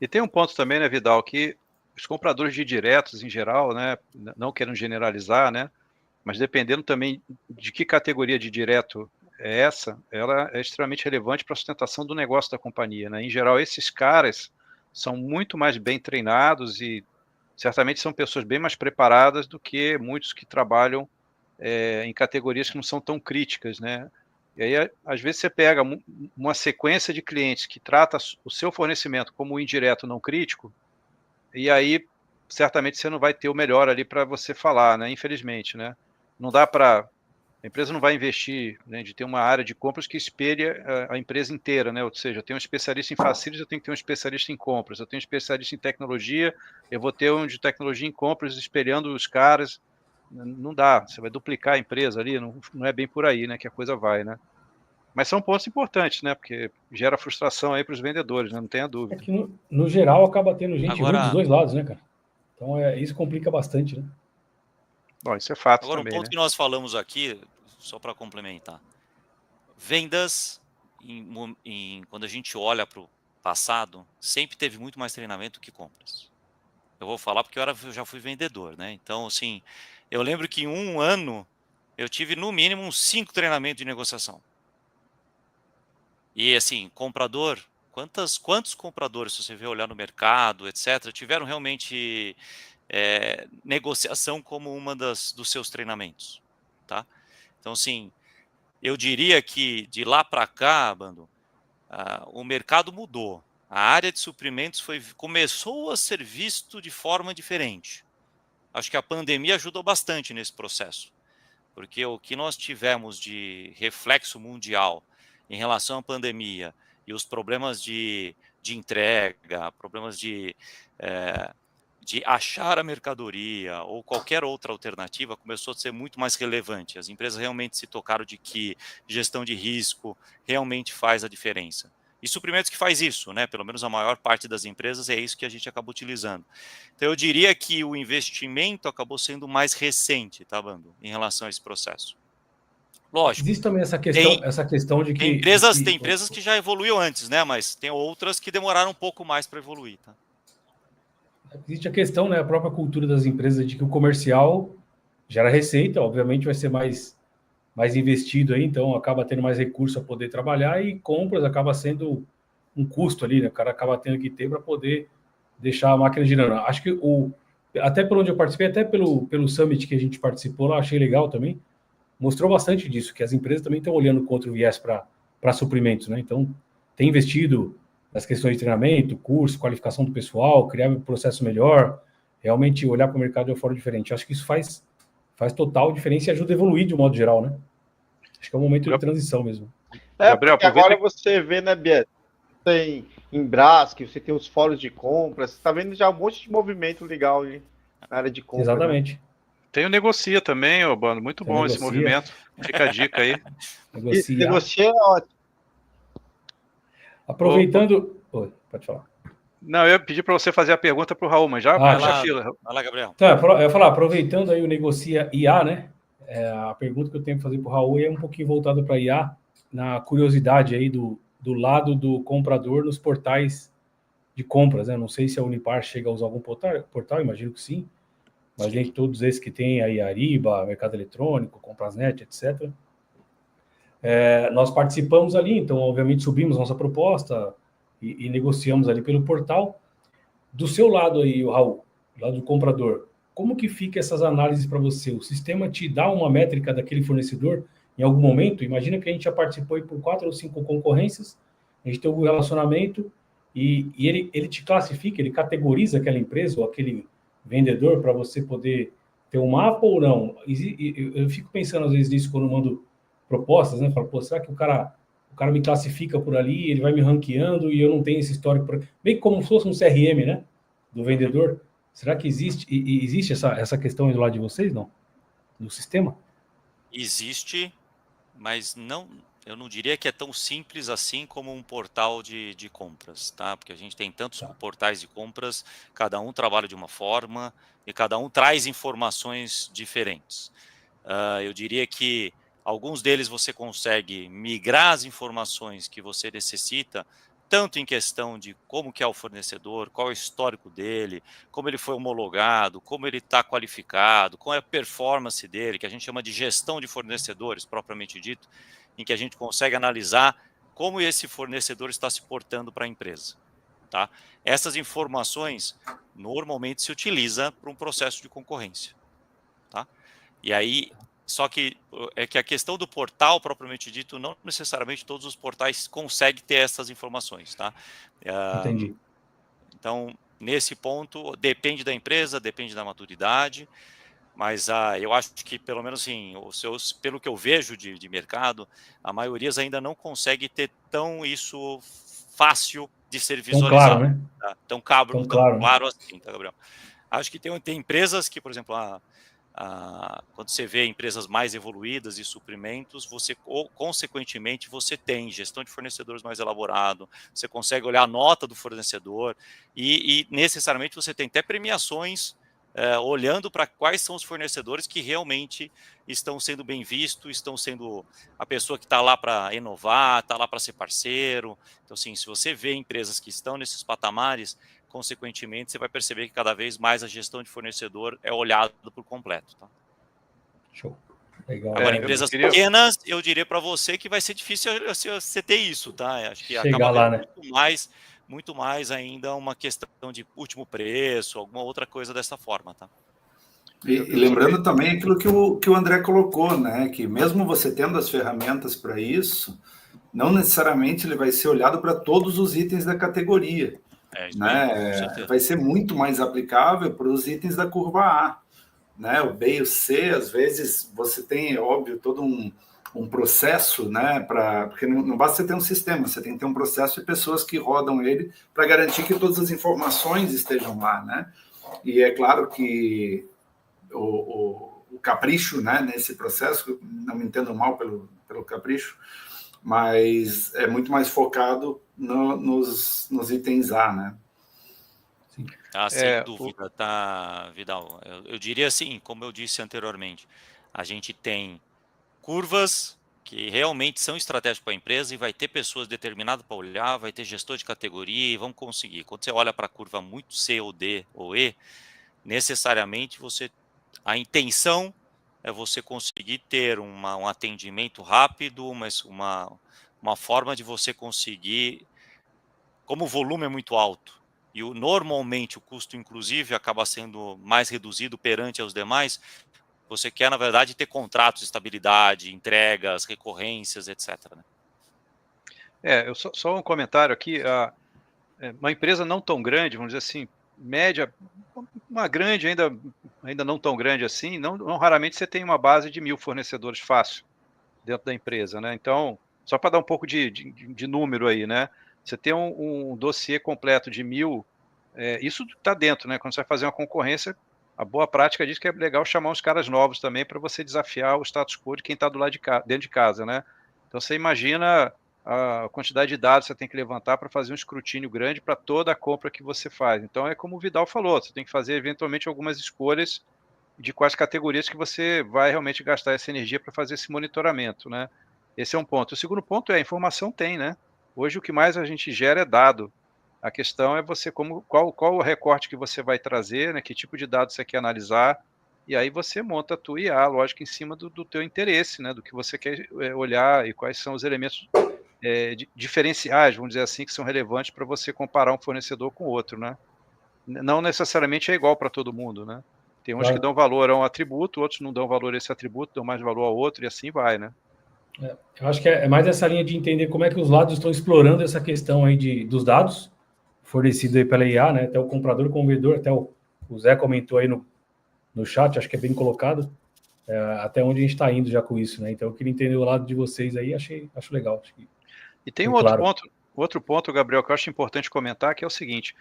E tem um ponto também, né, Vidal, que os compradores de diretos em geral, né, não querendo generalizar, né, mas dependendo também de que categoria de direto é essa, ela é extremamente relevante para a sustentação do negócio da companhia, né? Em geral, esses caras são muito mais bem treinados e certamente são pessoas bem mais preparadas do que muitos que trabalham em categorias que não são tão críticas, né? E aí, às vezes, você pega uma sequência de clientes que trata o seu fornecimento como indireto não crítico, e aí, certamente, você não vai ter o melhor ali para você falar, né? Infelizmente, né? Não dá para... A empresa não vai investir, né, de ter uma área de compras que espelha a empresa inteira, né? Ou seja, eu tenho um especialista em facilities, eu tenho que ter um especialista em compras. Eu tenho um especialista em tecnologia, eu vou ter um de tecnologia em compras espelhando os caras. Não dá, você vai duplicar a empresa ali, não é bem por aí, né, que a coisa vai, né? Mas são pontos importantes, né? Porque gera frustração aí para os vendedores, né? Não tenha É dúvida. que no geral acaba tendo gente ruim dos Agora, dois lados, né, cara? Então isso complica bastante, né? Bom, isso é fato agora um também, ponto né? que nós falamos aqui, só para complementar. Vendas, quando a gente olha para o passado, sempre teve muito mais treinamento que compras. Eu vou falar porque eu já fui vendedor, né? Então, assim, eu lembro que em um ano eu tive no mínimo uns 5 treinamentos de negociação. E assim, comprador, quantos compradores, se você vê olhar no mercado, etc., tiveram realmente negociação como uma dos seus treinamentos, tá? Então, assim, eu diria que de lá para cá, Bando, o mercado mudou. A área de suprimentos começou a ser visto de forma diferente. Acho que a pandemia ajudou bastante nesse processo, porque o que nós tivemos de reflexo mundial em relação à pandemia e os problemas de entrega, problemas de achar a mercadoria ou qualquer outra alternativa começou a ser muito mais relevante. As empresas realmente se tocaram de que gestão de risco realmente faz a diferença. E suprimentos que faz isso, né? Pelo menos a maior parte das empresas é isso que a gente acaba utilizando. Então eu diria que o investimento acabou sendo mais recente, tá, Bando, em relação a esse processo. Lógico, Existe também essa tem, questão de tem que, empresas que já evoluíram antes, né? Mas tem outras que demoraram um pouco mais para evoluir, tá? existe a questão, né, a própria cultura das empresas de que o comercial gera receita, obviamente vai ser mais investido aí, então acaba tendo mais recurso a poder trabalhar e compras acaba sendo um custo ali, né? O cara acaba tendo que ter para poder deixar a máquina girando. Acho que até por onde eu participei, até pelo summit que a gente participou lá, achei legal também, mostrou bastante disso, que as empresas também estão olhando com outro viés para suprimentos, né? Então, tem investido nas questões de treinamento, curso, qualificação do pessoal, criar um processo melhor, realmente olhar para o mercado de uma forma diferente. Acho que isso faz total diferença e ajuda a evoluir de um modo geral, né? Acho que é um momento de transição mesmo. Gabriel, porque agora você vê, né, Biel? Tem em Brasк, você tem os fóruns de compras, você está vendo já um monte de movimento legal ali na área de compras. Exatamente. Né? Tem o Negocia também, ô Bando. Muito bom esse movimento. Fica a dica aí. Negocia é ótimo. Aproveitando... Oi, pode falar. Não, eu ia pedir para você fazer a pergunta para o Raul, mas já puxa a fila. Vai lá, Gabriel. Então, eu ia falar, aproveitando aí o Negocia IA, né? A pergunta que eu tenho que fazer para o Raul é um pouquinho voltada para IA, na curiosidade aí do lado do comprador nos portais de compras, né? Não sei se a Unipar chega a usar algum portal, imagino que sim, mas entre todos esses que tem aí, Ariba, Mercado Eletrônico, Comprasnet, etc., nós participamos ali, então, obviamente, subimos nossa proposta e negociamos ali pelo portal. Do seu lado aí, o Raul, do lado do comprador, como que fica essas análises para você? O sistema te dá uma métrica daquele fornecedor em algum momento? Imagina que a gente já participou por 4 ou 5 concorrências, a gente tem um relacionamento e ele te classifica, ele categoriza aquela empresa ou aquele vendedor para você poder ter um mapa ou não? Eu fico pensando às vezes nisso quando eu mando propostas, né? Falo, pô, será que o cara me classifica por ali, ele vai me ranqueando e eu não tenho esse histórico, bem como se fosse um CRM, né, do vendedor. Será que existe essa questão aí do lado de vocês, não? No sistema? Existe, mas eu não diria que é tão simples assim como um portal de compras, tá? Porque a gente tem tantos portais de compras, cada um trabalha de uma forma e cada um traz informações diferentes. Eu diria que alguns deles você consegue migrar as informações que você necessita, tanto em questão de como que é o fornecedor, qual é o histórico dele, como ele foi homologado, como ele está qualificado, qual é a performance dele, que a gente chama de gestão de fornecedores, propriamente dito, em que a gente consegue analisar como esse fornecedor está se portando para a empresa. Tá? Essas informações normalmente se utiliza para um processo de concorrência. Tá? E aí, só que é que a questão do portal, propriamente dito, não necessariamente todos os portais conseguem ter essas informações, tá? Entendi. Então, nesse ponto, depende da empresa, depende da maturidade. Mas eu acho que, pelo menos assim, pelo que eu vejo de mercado, a maioria ainda não consegue ter tão isso fácil de ser Tão claro, visualizado. né? Tá? Tão Tão claro, né? claro assim, tá, Gabriel? Acho que tem empresas que, por exemplo, quando você vê empresas mais evoluídas e suprimentos, consequentemente, você tem gestão de fornecedores mais elaborado, você consegue olhar a nota do fornecedor e necessariamente você tem até premiações olhando para quais são os fornecedores que realmente estão sendo bem vistos, estão sendo a pessoa que está lá para inovar, está lá para ser parceiro. Então, assim, se você vê empresas que estão nesses patamares, consequentemente, você vai perceber que cada vez mais a gestão de fornecedor é olhada por completo. Tá? Show. Legal. Agora, empresas pequenas, eu diria para você que vai ser difícil você ter isso, tá? Acho que chegar lá, né? muito mais ainda uma questão de último preço, alguma outra coisa dessa forma, tá? E lembrando também aquilo que o André colocou, né? Que mesmo você tendo as ferramentas para isso, não necessariamente ele vai ser olhado para todos os itens da categoria. Né? Vai ser muito mais aplicável para os itens da curva A. Né? O B e o C, às vezes, você tem, óbvio, todo um processo, né? Porque não basta você ter um sistema, você tem que ter um processo de pessoas que rodam ele para garantir que todas as informações estejam lá. Né? E é claro que o capricho, né, nesse processo, não me entendam mal pelo capricho, mas é muito mais focado nos itens A, né? Sim. Sem dúvida, tá, Vidal? Eu diria assim, como eu disse anteriormente, a gente tem curvas que realmente são estratégicas para a empresa e vai ter pessoas determinadas para olhar, vai ter gestor de categoria e vão conseguir. Quando você olha para a curva muito C ou D ou E, necessariamente a intenção é você conseguir ter um atendimento rápido, mas uma forma de você conseguir, como o volume é muito alto, e normalmente o custo, inclusive, acaba sendo mais reduzido perante aos demais, você quer, na verdade, ter contratos de estabilidade, entregas, recorrências, etc. Né? Só um comentário aqui. Uma empresa não tão grande, vamos dizer assim, média, uma grande ainda não tão grande assim, não raramente você tem uma base de 1.000 fornecedores fácil dentro da empresa, né? Então, só para dar um pouco de número aí, né? Você tem um dossiê completo de 1.000, isso está dentro, né? Quando você vai fazer uma concorrência, a boa prática diz que é legal chamar uns caras novos também para você desafiar o status quo de quem está do lado dentro de casa, né? Então você imagina a quantidade de dados que você tem que levantar para fazer um escrutínio grande para toda a compra que você faz. Então é como o Vidal falou, você tem que fazer eventualmente algumas escolhas de quais categorias que você vai realmente gastar essa energia para fazer esse monitoramento, né? Esse é um ponto. O segundo ponto é a informação tem, né? Hoje o que mais a gente gera é dado. A questão é você qual o recorte que você vai trazer, né? Que tipo de dados você quer analisar, e aí você monta a tua IA, lógico, em cima do teu interesse, né? Do que você quer olhar e quais são os elementos diferenciais, vamos dizer assim, que são relevantes para você comparar um fornecedor com outro, né? Não necessariamente é igual para todo mundo, né? Tem uns que dão valor a um atributo, outros não dão valor a esse atributo, dão mais valor ao outro e assim vai, né? Eu acho que é mais essa linha de entender como é que os lados estão explorando essa questão aí dos dados fornecidos aí pela IA, né? Até o comprador, como vendedor, até o Zé comentou aí no chat, acho que é bem colocado, até onde a gente está indo já com isso, né? Então eu queria entender o lado de vocês aí, acho legal. Acho que e tem outro ponto, Gabriel, que eu acho importante comentar, que é o seguinte,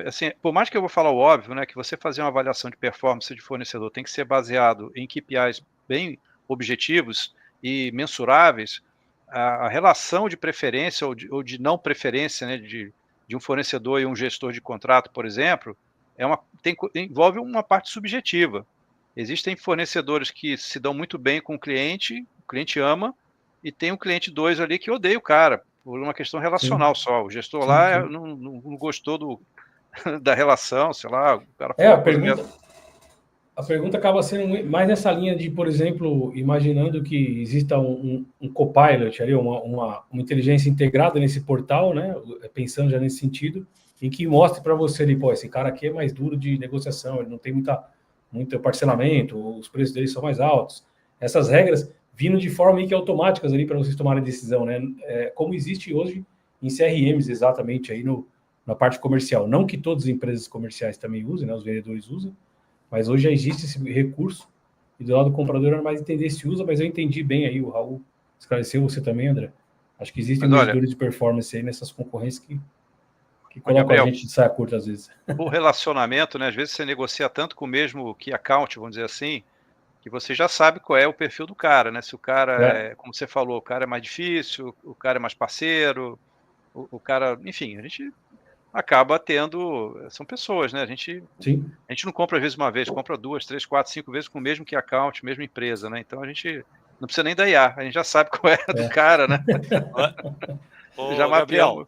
assim, por mais que eu vou falar o óbvio, né, que você fazer uma avaliação de performance de fornecedor tem que ser baseado em KPIs bem objetivos e mensuráveis, a relação de preferência ou de não preferência, né, de um fornecedor e um gestor de contrato, por exemplo, envolve uma parte subjetiva. Existem fornecedores que se dão muito bem com o cliente ama, e tem um cliente 2 ali que odeia o cara, por uma questão relacional só. O gestor lá não gostou da relação, sei lá, o cara falou a pergunta acaba sendo mais nessa linha de, por exemplo, imaginando que exista um copilot ali, uma inteligência integrada nesse portal, né? Pensando já nesse sentido, em que mostre para você ali, pô, esse cara aqui é mais duro de negociação, ele não tem muito parcelamento, os preços dele são mais altos. Essas regras vindo de forma meio que automáticas ali para vocês tomarem a decisão, né? Como existe hoje em CRMs exatamente aí na parte comercial. Não que todas as empresas comerciais também usem, né? Os vendedores usam, Mas hoje já existe esse recurso, e do lado do comprador era mais entender se usa, mas eu entendi bem aí, o Raul esclareceu, você também, André. Acho que existem medidores de performance aí nessas concorrências que colocam Gabriel, a gente de saia curta às vezes. O relacionamento, né? Às vezes você negocia tanto com o mesmo key account, vamos dizer assim, que você já sabe qual é o perfil do cara, né? Se o cara como você falou, o cara é mais difícil, o cara é mais parceiro, o cara, enfim, a gente acaba tendo, são pessoas, né? A gente não compra às vezes uma vez, compra 2, 3, 4, 5 vezes com o mesmo key account, mesma empresa, né? Então a gente não precisa nem da IA, a gente já sabe qual é do cara, né? Ô, Gabriel,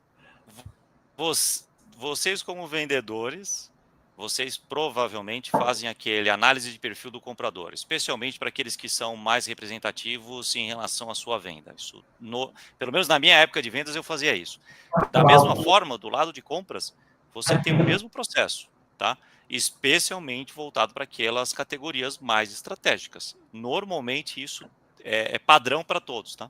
vocês como vendedores, vocês provavelmente fazem aquele análise de perfil do comprador, especialmente para aqueles que são mais representativos em relação à sua venda. Isso, pelo menos na minha época de vendas eu fazia isso. Da mesma forma, do lado de compras, você tem o mesmo processo, tá? Especialmente voltado para aquelas categorias mais estratégicas. Normalmente isso é padrão para todos, tá?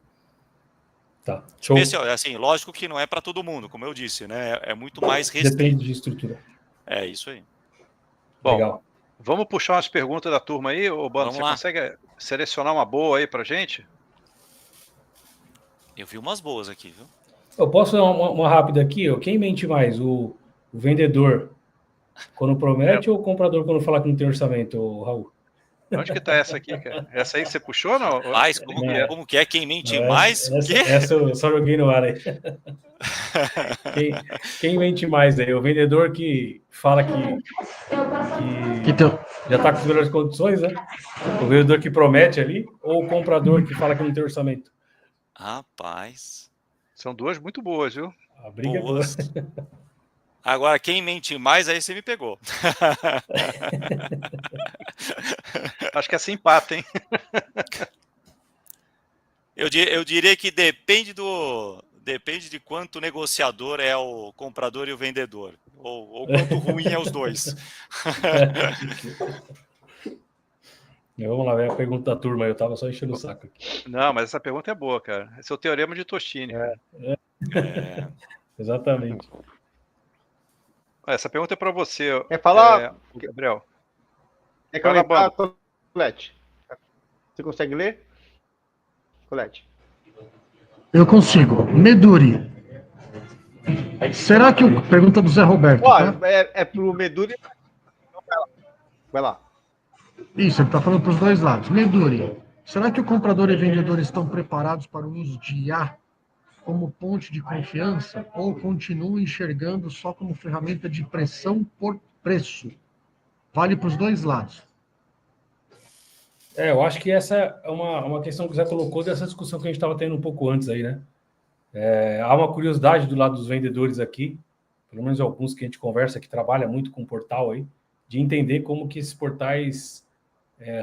Tá. Show. Assim, lógico que não é para todo mundo, como eu disse, né? É muito mais restrito. Depende de estrutura. É isso aí. Bom, legal. Vamos puxar umas perguntas da turma aí, ô Bando, você consegue selecionar uma boa aí pra gente? Eu vi umas boas aqui, viu? Eu posso dar uma rápida aqui? Quem mente mais? O vendedor quando promete ou o comprador quando fala que não tem orçamento, Raul? Onde que tá essa aqui, cara? Essa aí você puxou, não? Mas como que é? Quem mente mais? Essa eu só joguei no ar aí. Quem mente mais aí? O vendedor que fala que já está com as melhores condições, né? O vendedor que promete ali, ou o comprador que fala que não tem orçamento? Rapaz. São duas muito boas, viu? A briga boas. É boa. Agora, quem mente mais, aí você me pegou. Acho que é assim empata, hein? Eu diria que depende de quanto negociador é o comprador e o vendedor. Ou quanto ruim é os dois. Vamos lá, ver a pergunta da turma. Eu estava só enchendo o saco aqui. Não, mas essa pergunta é boa, cara. Esse é o teorema de Tostini. Exatamente. Essa pergunta é para você, Quer falar? Gabriel. Quer comentar, Colete? Você consegue ler? Colete. Eu consigo. Meduri. Será que o... Pergunta do Zé Roberto. Tá? É pro Meduri. Vai lá. Isso, ele está falando para os dois lados. Meduri. Será que o comprador e vendedor estão preparados para o uso de IA como ponte de confiança ou continuam enxergando só como ferramenta de pressão por preço? Vale para os dois lados. Eu acho que essa é uma questão que o Zé colocou dessa discussão que a gente estava tendo um pouco antes aí, né? Há uma curiosidade do lado dos vendedores aqui, pelo menos alguns que a gente conversa, que trabalha muito com portal aí, de entender como que esses portais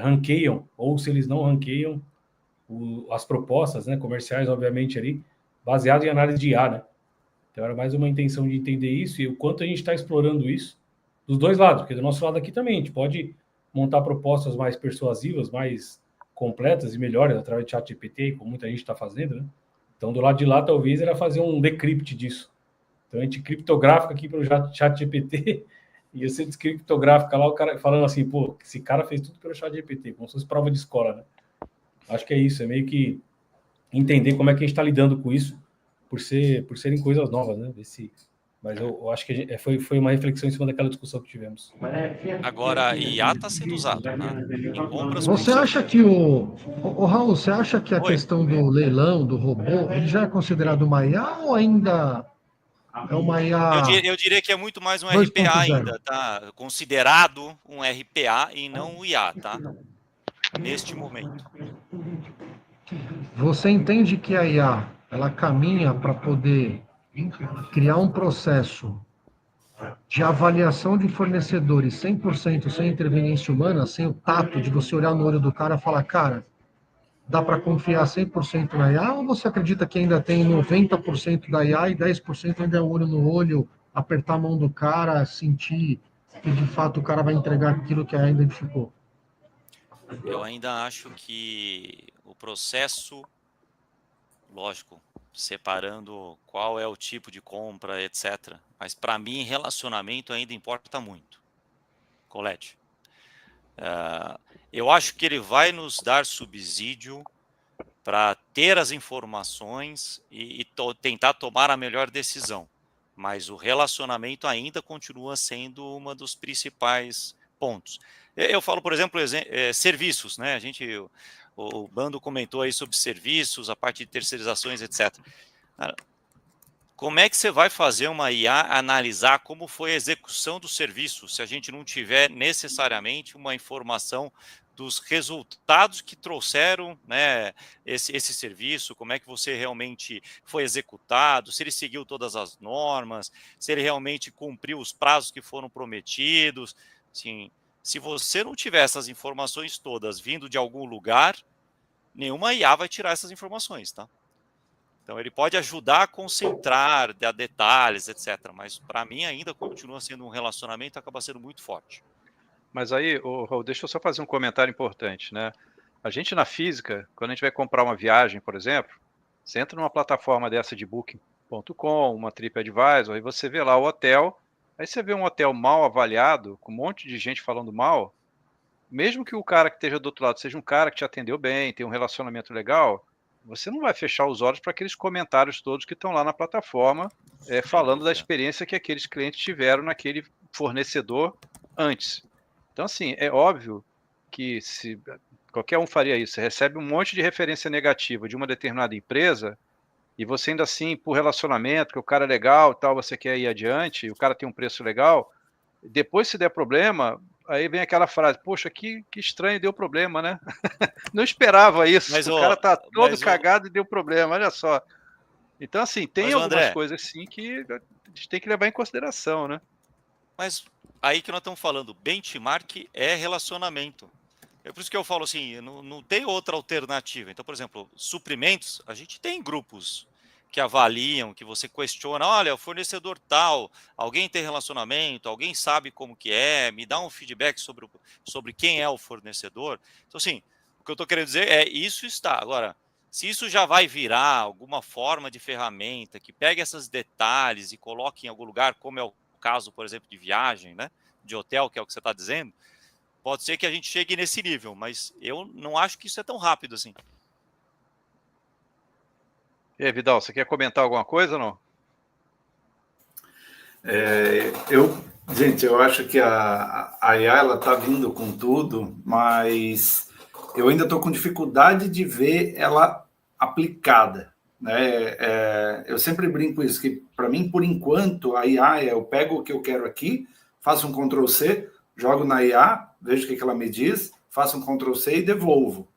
ranqueiam, ou se eles não ranqueiam as propostas, né, comerciais, obviamente, ali, baseado em análise de IA, né? Então era mais uma intenção de entender isso e o quanto a gente está explorando isso dos dois lados, porque do nosso lado aqui também a gente pode montar propostas mais persuasivas, mais completas e melhores através de ChatGPT, como muita gente está fazendo, né? Então do lado de lá talvez era fazer um decrypt disso. Então a gente criptografa aqui pelo ChatGPT e você descriptografa lá o cara falando assim, pô, esse cara fez tudo pelo ChatGPT, como se fosse prova de escola, né? Acho que é isso, é meio que entender como é que a gente está lidando com isso, por serem coisas novas, né? Mas eu acho que foi uma reflexão em cima daquela discussão que tivemos. Agora, a IA está sendo usada, né? Em compras. Você acha que Raul, você acha que a questão do leilão, do robô, ele já é considerado uma IA ou ainda é uma IA? Eu diria que é muito mais um RPA ainda, tá? Considerado um RPA e não um IA, tá? Neste momento. Você entende que a IA ela caminha para poder criar um processo de avaliação de fornecedores 100% sem intervenência humana, sem o tato de você olhar no olho do cara e falar, cara, dá para confiar 100% na IA, ou você acredita que ainda tem 90% da IA e 10% ainda é olho no olho, apertar a mão do cara, sentir que de fato o cara vai entregar aquilo que a IA identificou? Eu ainda acho que o processo, lógico, separando qual é o tipo de compra, etc. Mas para mim, relacionamento ainda importa muito. Colete. Eu acho que ele vai nos dar subsídio para ter as informações e tentar tomar a melhor decisão. Mas o relacionamento ainda continua sendo uma dos principais pontos. Eu falo, por exemplo, serviços, né? O Bando comentou aí sobre serviços, a parte de terceirizações, etc. Cara, como é que você vai fazer uma IA analisar como foi a execução do serviço se a gente não tiver necessariamente uma informação dos resultados que trouxeram, né, esse serviço, como é que você realmente foi executado, se ele seguiu todas as normas, se ele realmente cumpriu os prazos que foram prometidos. Assim, se você não tiver essas informações todas vindo de algum lugar, nenhuma IA vai tirar essas informações, tá? Então, ele pode ajudar a concentrar, dar detalhes, etc. Mas, para mim, ainda continua sendo um relacionamento, acaba sendo muito forte. Mas aí, Raul, deixa eu só fazer um comentário importante, né? A gente na física, quando a gente vai comprar uma viagem, por exemplo, você entra numa plataforma dessa de Booking.com, uma TripAdvisor, aí você vê lá o hotel, aí você vê um hotel mal avaliado, com um monte de gente falando mal, mesmo que o cara que esteja do outro lado seja um cara que te atendeu bem, tem um relacionamento legal, você não vai fechar os olhos para aqueles comentários todos que estão lá na plataforma, falando da experiência que aqueles clientes tiveram naquele fornecedor antes. Então, assim, é óbvio que se qualquer um faria isso, você recebe um monte de referência negativa de uma determinada empresa e você ainda assim, por relacionamento, que o cara é legal e tal, você quer ir adiante, o cara tem um preço legal, depois se der problema, aí vem aquela frase, poxa, que estranho, deu problema, né? Não esperava isso, Mas, o cara tá todo cagado e deu problema, olha só. Então, assim, tem algumas coisas sim que a gente tem que levar em consideração, né? Mas aí que nós estamos falando, benchmark é relacionamento. É por isso que eu falo assim, não tem outra alternativa. Então, por exemplo, suprimentos, a gente tem grupos que avaliam, que você questiona, olha, o fornecedor tal, alguém tem relacionamento, alguém sabe como que é, me dá um feedback sobre quem é o fornecedor. Então, assim, o que eu estou querendo dizer é, isso está. Agora, se isso já vai virar alguma forma de ferramenta que pegue esses detalhes e coloque em algum lugar, como é o caso, por exemplo, de viagem, né, de hotel, que é o que você está dizendo, pode ser que a gente chegue nesse nível, mas eu não acho que isso é tão rápido assim. E aí, Vidal, você quer comentar alguma coisa ou não? Gente, eu acho que a IA ela está vindo com tudo, mas eu ainda estou com dificuldade de ver ela aplicada. Né? Eu sempre brinco isso, que para mim, por enquanto, a IA eu pego o que eu quero aqui, faço um Ctrl+C, jogo na IA, vejo o que ela me diz, faço um Ctrl+C e devolvo.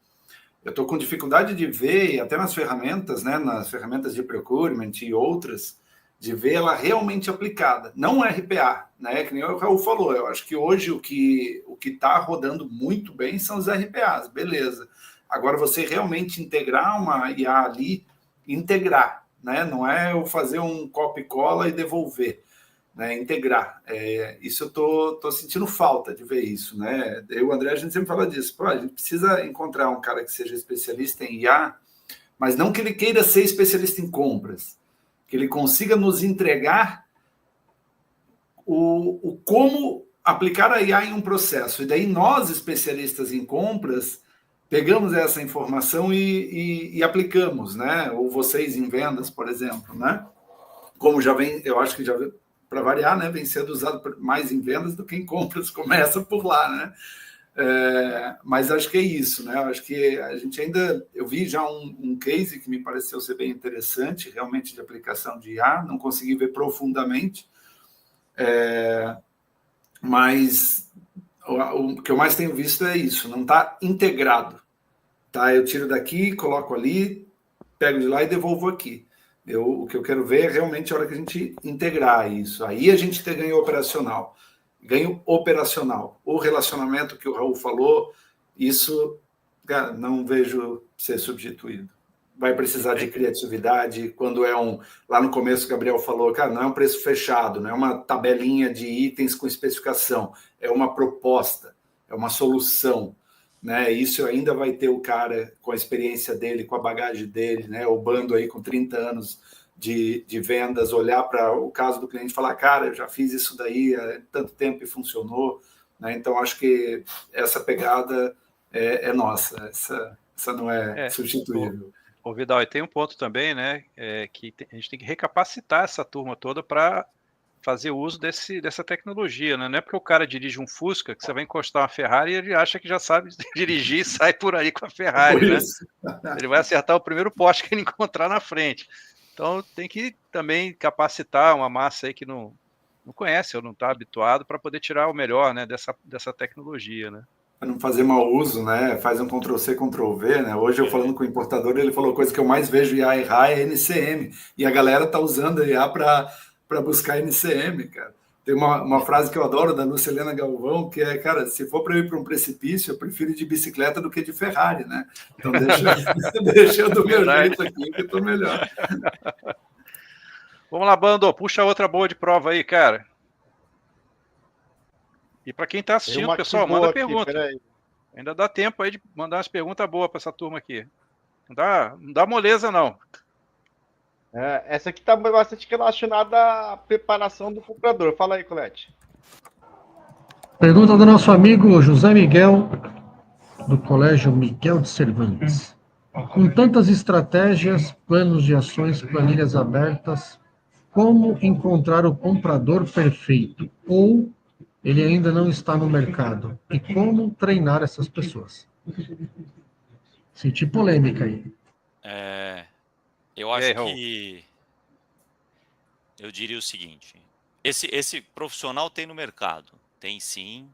Eu estou com dificuldade de ver, até nas ferramentas, né, nas ferramentas de procurement e outras, de ver ela realmente aplicada. Não RPA, né? Que nem o Raul falou. Eu acho que hoje o que está rodando muito bem são os RPAs, beleza. Agora, você realmente integrar uma IA ali, integrar, né? Não é eu fazer um copy e cola e devolver. Né, integrar. Isso eu tô sentindo falta de ver isso. Né? Eu e o André, a gente sempre fala disso. Pô, a gente precisa encontrar um cara que seja especialista em IA, mas não que ele queira ser especialista em compras, que ele consiga nos entregar o como aplicar a IA em um processo. E daí nós, especialistas em compras, pegamos essa informação e aplicamos, né? Ou vocês em vendas, por exemplo, né? Como já vem, eu acho que já para variar, né, vem sendo usado mais em vendas do que em compras, começa por lá, né? Mas acho que é isso, né? Acho que a gente ainda, eu vi já um case que me pareceu ser bem interessante, realmente de aplicação de IA, não consegui ver profundamente, mas o que eu mais tenho visto é isso, não está integrado, tá? Eu tiro daqui, coloco ali, pego de lá e devolvo aqui. O que eu quero ver é realmente a hora que a gente integrar isso. Aí a gente tem ganho operacional. Ganho operacional. O relacionamento que o Raul falou, isso, cara, não vejo ser substituído. Vai precisar de criatividade. Quando lá no começo o Gabriel falou, cara, não é um preço fechado, não é uma tabelinha de itens com especificação, é uma proposta, é uma solução. Né? Isso ainda vai ter o cara com a experiência dele, com a bagagem dele, né? O Bando aí com 30 anos de vendas, olhar para o caso do cliente e falar, cara, eu já fiz isso daí há tanto tempo e funcionou. né? Então, acho que essa pegada é nossa, essa não é substituível. Ô Vidal, e tem um ponto também, né, que a gente tem que recapacitar essa turma toda para fazer uso dessa tecnologia, né? Não é porque o cara dirige um Fusca que você vai encostar uma Ferrari e ele acha que já sabe dirigir e sai por aí com a Ferrari, né? Ele vai acertar o primeiro poste que ele encontrar na frente. Então tem que também capacitar uma massa aí que não conhece ou não está habituado para poder tirar o melhor, né, dessa tecnologia, né? Para não fazer mau uso, né? Faz um Ctrl+C, Ctrl+V, né? Hoje eu falando com o importador, ele falou, a coisa que eu mais vejo IA errar é NCM. E a galera tá usando a IA para buscar NCM, cara. Tem uma frase que eu adoro da Lucilena Galvão, que é, cara, se for para eu ir para um precipício, eu prefiro ir de bicicleta do que de Ferrari, né? Então deixa eu do meu jeito aqui, que eu tô melhor. Vamos lá, Bando, puxa outra boa de prova aí, cara. E para quem está assistindo, pessoal, manda pergunta. Ainda dá tempo aí de mandar umas perguntas boas para essa turma aqui. Não dá moleza, não. Essa aqui está bastante relacionada à preparação do comprador. Fala aí, Colete. Pergunta do nosso amigo José Miguel, do Colégio Miguel de Cervantes. Com tantas estratégias, planos de ações, planilhas abertas, como encontrar o comprador perfeito? Ou ele ainda não está no mercado? E como treinar essas pessoas? Senti polêmica aí. Eu acho que eu diria o seguinte: esse profissional tem no mercado, tem sim,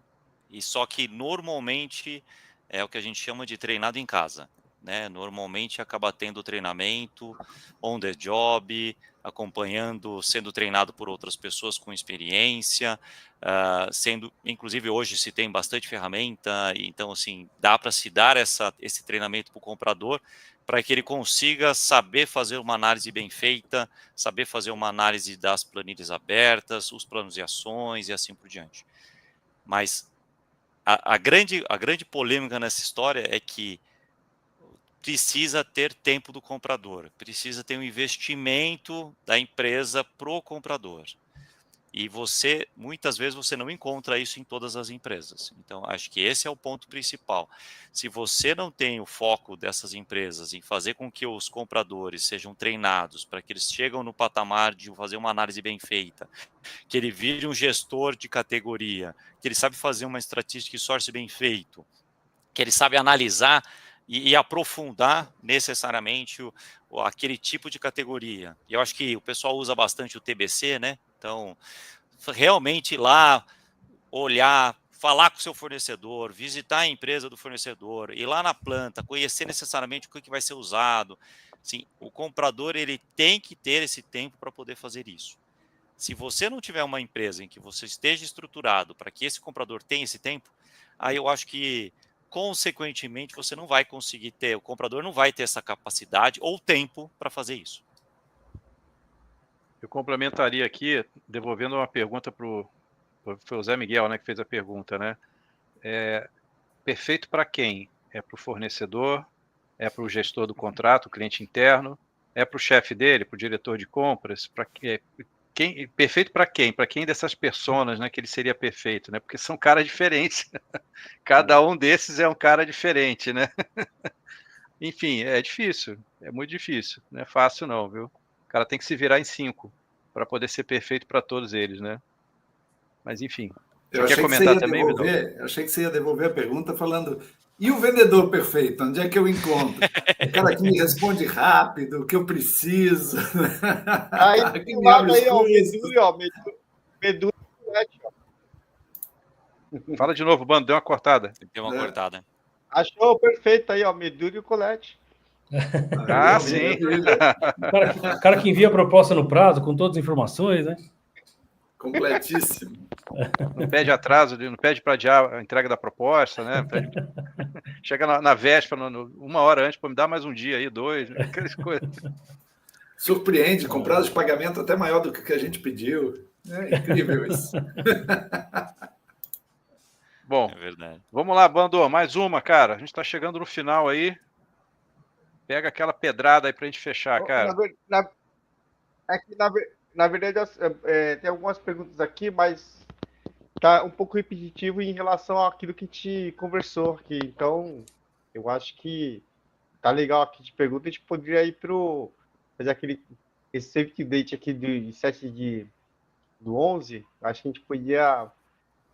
e só que normalmente é o que a gente chama de treinado em casa, né? Normalmente acaba tendo treinamento on the job, acompanhando, sendo treinado por outras pessoas com experiência, inclusive hoje se tem bastante ferramenta, então assim, dá para se dar esse treinamento para o comprador, para que ele consiga saber fazer uma análise bem feita, saber fazer uma análise das planilhas abertas, os planos de ações e assim por diante. Mas a grande polêmica nessa história é que precisa ter tempo do comprador, precisa ter um investimento da empresa para o comprador. E muitas vezes você não encontra isso em todas as empresas. Então, acho que esse é o ponto principal. Se você não tem o foco dessas empresas em fazer com que os compradores sejam treinados para que eles cheguem no patamar de fazer uma análise bem feita, que ele vire um gestor de categoria, que ele sabe fazer uma estatística e source bem feito, que ele sabe analisar e aprofundar necessariamente aquele tipo de categoria. E eu acho que o pessoal usa bastante o TBC, né? Então, realmente ir lá, olhar, falar com o seu fornecedor, visitar a empresa do fornecedor, ir lá na planta, conhecer necessariamente o que vai ser usado. Assim, o comprador ele tem que ter esse tempo para poder fazer isso. Se você não tiver uma empresa em que você esteja estruturado para que esse comprador tenha esse tempo, aí eu acho que, consequentemente, você não vai conseguir o comprador não vai ter essa capacidade ou tempo para fazer isso. Eu complementaria aqui, devolvendo uma pergunta foi o Zé Miguel, né, que fez a pergunta, né? Perfeito para quem? É para o fornecedor? É para o gestor do contrato, o cliente interno? É para o chefe dele, para o diretor de compras? Perfeito para quem? Para quem dessas personas, né, que ele seria perfeito, né? Porque são caras diferentes. Cada um desses é um cara diferente, né? Enfim, é difícil, é muito difícil, não é fácil não, viu? O cara tem que se virar em 5 para poder ser perfeito para todos eles, né? Mas enfim. Você quer comentar também, Vidal? Eu achei que você ia devolver a pergunta falando: e o vendedor perfeito? Onde é que eu encontro? O cara que me responde rápido, o que eu preciso. Aí que do lado aí, ó, Meduri, Fala de novo, Bando, deu uma cortada. Deu uma cortada. Achou perfeito aí, ó, Meduri e o Colete. Sim. O cara que envia a proposta no prazo, com todas as informações, né? Completíssimo. Não pede atraso, não pede para adiar a entrega da proposta, né? Chega na véspera, uma hora antes, para me dar mais um dia aí, 2, aquelas coisas. Surpreende, com prazo de pagamento até maior do que a gente pediu. É incrível isso. Bom, vamos lá, Bando, mais uma, cara. A gente está chegando no final aí. Pega aquela pedrada aí para a gente fechar, cara. Na verdade, tem algumas perguntas aqui, mas tá um pouco repetitivo em relação àquilo que a gente conversou aqui. Então, eu acho que tá legal aqui de pergunta. A gente poderia ir fazer esse save to date aqui de 7 do 11. Acho que a gente podia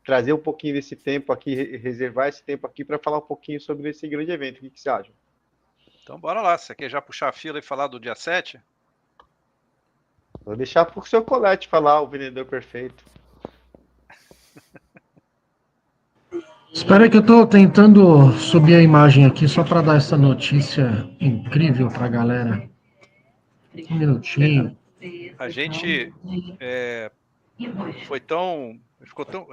trazer um pouquinho desse tempo aqui, reservar esse tempo aqui para falar um pouquinho sobre esse grande evento. O que você acha? Então, bora lá. Você quer já puxar a fila e falar do dia 7? Vou deixar para o seu Colete falar, o vendedor perfeito. Espera que eu estou tentando subir a imagem aqui só para dar essa notícia incrível para a galera. Um minutinho. A gente a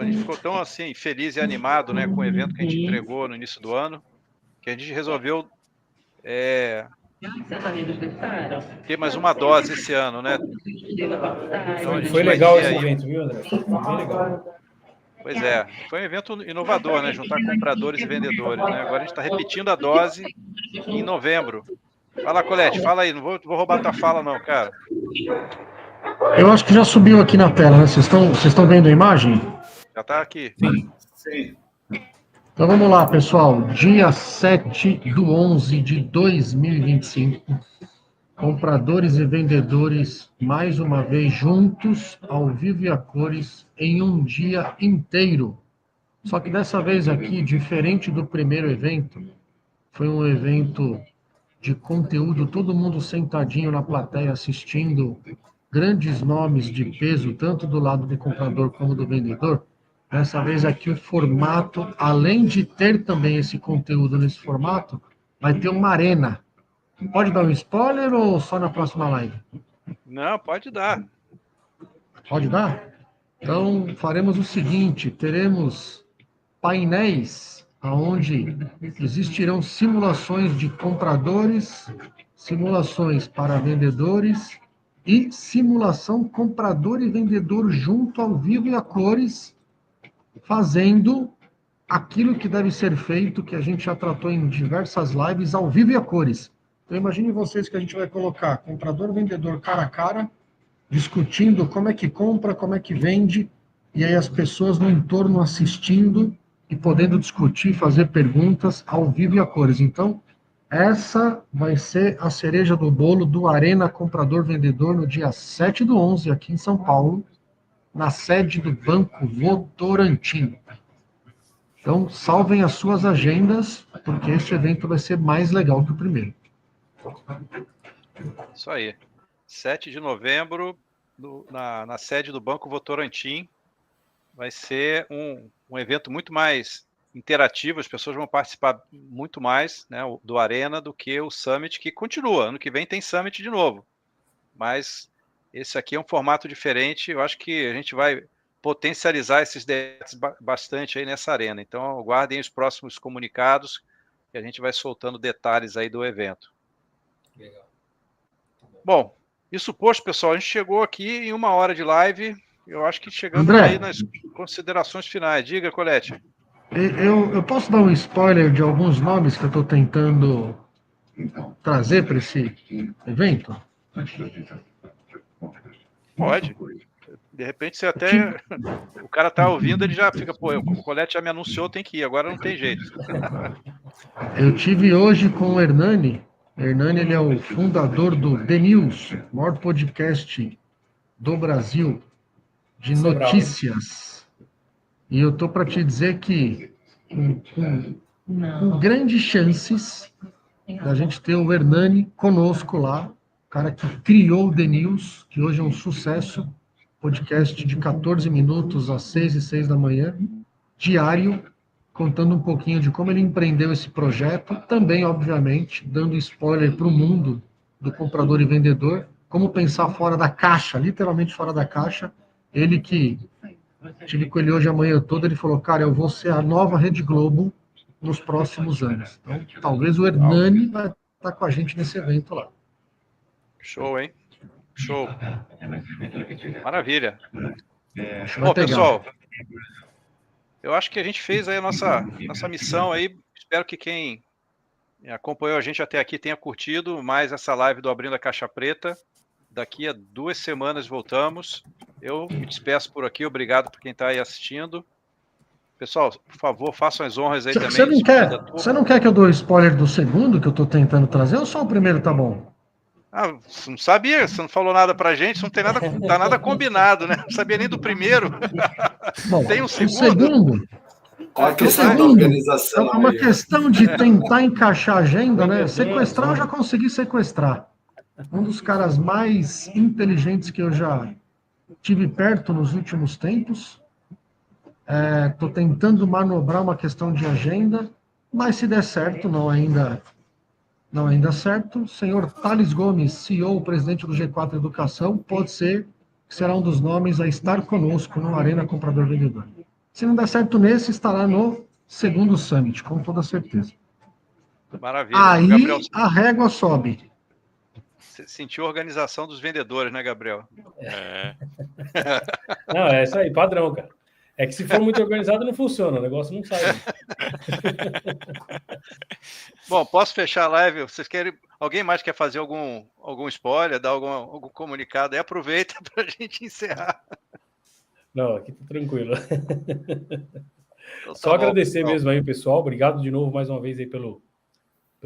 gente ficou tão assim feliz e animado, né, com o evento que a gente entregou no início do ano, que a gente resolveu ter mais uma dose esse ano, né? Então, foi legal esse evento, viu, André? Foi bem legal. Pois é, foi um evento inovador, né? Juntar compradores e vendedores, né? Agora a gente está repetindo a dose em novembro. Fala, Colete, fala aí, não vou roubar tua fala não, cara. Eu acho que já subiu aqui na tela, né? Vocês estão vendo a imagem? Já está aqui. Sim. Então vamos lá, pessoal. Dia 7/11/2025. Compradores e vendedores, mais uma vez juntos, ao vivo e a cores, em um dia inteiro. Só que dessa vez aqui, diferente do primeiro evento, foi um evento de conteúdo, todo mundo sentadinho na plateia assistindo, grandes nomes de peso, tanto do lado do comprador como do vendedor. Dessa vez aqui o formato, além de ter também esse conteúdo nesse formato, vai ter uma arena. Pode dar um spoiler ou só na próxima live? Não, pode dar. Pode dar? Então faremos o seguinte, teremos painéis onde existirão simulações de compradores, simulações para vendedores e simulação comprador e vendedor junto ao vivo e a cores, fazendo aquilo que deve ser feito, que a gente já tratou em diversas lives, ao vivo e a cores. Então imagine vocês que a gente vai colocar comprador e vendedor cara a cara, discutindo como é que compra, como é que vende, e aí as pessoas no entorno assistindo e podendo discutir, fazer perguntas ao vivo e a cores. Então, essa vai ser a cereja do bolo do Arena Comprador Vendedor no dia 7/11, aqui em São Paulo, na sede do Banco Votorantim. Então, salvem as suas agendas, porque esse evento vai ser mais legal que o primeiro. Isso aí. 7 de novembro, na sede do Banco Votorantim. Vai ser um evento muito mais interativo, as pessoas vão participar muito mais, né, do Arena do que o Summit, que continua. Ano que vem tem Summit de novo. Mas esse aqui é um formato diferente, eu acho que a gente vai potencializar esses debates bastante aí nessa Arena. Então, aguardem os próximos comunicados, que a gente vai soltando detalhes aí do evento. Legal. Bom, isso posto, pessoal, a gente chegou aqui em 1 hora de live. Eu acho que chegamos André, aí nas considerações finais. Diga, Colete. Eu posso dar um spoiler de alguns nomes que eu estou tentando trazer para esse evento? Pode. De repente você até... O cara tá ouvindo, ele já fica, pô, o Colete já me anunciou, tem que ir, agora não tem jeito. Eu tive hoje com o Hernani. Hernani, ele é o fundador do The News, o maior podcast do Brasil, de notícias. E eu tô para te dizer que com grandes chances da gente ter o Hernani conosco lá, o cara que criou o The News, que hoje é um sucesso, podcast de 14 minutos às 6h06 da manhã, diário, contando um pouquinho de como ele empreendeu esse projeto, também, obviamente, dando spoiler para o mundo do comprador e vendedor, como pensar fora da caixa, literalmente fora da caixa. Ele que tive com ele hoje a manhã toda, ele falou, cara, eu vou ser a nova Rede Globo nos próximos anos. Então, talvez o Hernani vai estar com a gente nesse evento lá. Show, hein? Show. Maravilha. Bom, pessoal, eu acho que a gente fez aí a nossa missão aí. Espero que quem acompanhou a gente até aqui tenha curtido mais essa live do Abrindo a Caixa Preta. Daqui a 2 semanas voltamos. Eu me despeço por aqui. Obrigado por quem está aí assistindo. Pessoal, por favor, façam as honras aí também. Você não quer que eu dou spoiler do segundo que eu estou tentando trazer ou só o primeiro tá bom? Ah, você não sabia, você não falou nada pra gente, não tem nada, tá nada combinado, né? Não sabia nem do primeiro. Bom, Tem um o segundo? segundo Olha a o questão da segundo é organização uma aí. questão de tentar encaixar a agenda, né? Sequestrar eu já consegui sequestrar. Um dos caras mais inteligentes que eu já tive perto nos últimos tempos. Estou tentando manobrar uma questão de agenda, mas se der certo, não ainda certo. O senhor Thales Gomes, CEO, presidente do G4 Educação, pode ser que será um dos nomes a estar conosco no Arena Comprador Vendedor. Se não der certo nesse, estará no segundo Summit, com toda certeza. Maravilha. Aí Gabriel, a régua sobe. você sentiu a organização dos vendedores, né, Gabriel? Não, é isso aí, padrão, cara. É que se for muito organizado, não funciona, o negócio não sai. Bom, posso fechar a live? Vocês querem? Alguém mais quer fazer algum spoiler, dar algum comunicado? Aí aproveita para a gente encerrar. Não, aqui tá tranquilo. Então, tá Só bom, agradecer pessoal. mesmo aí, pessoal. Obrigado de novo, mais uma vez, aí pela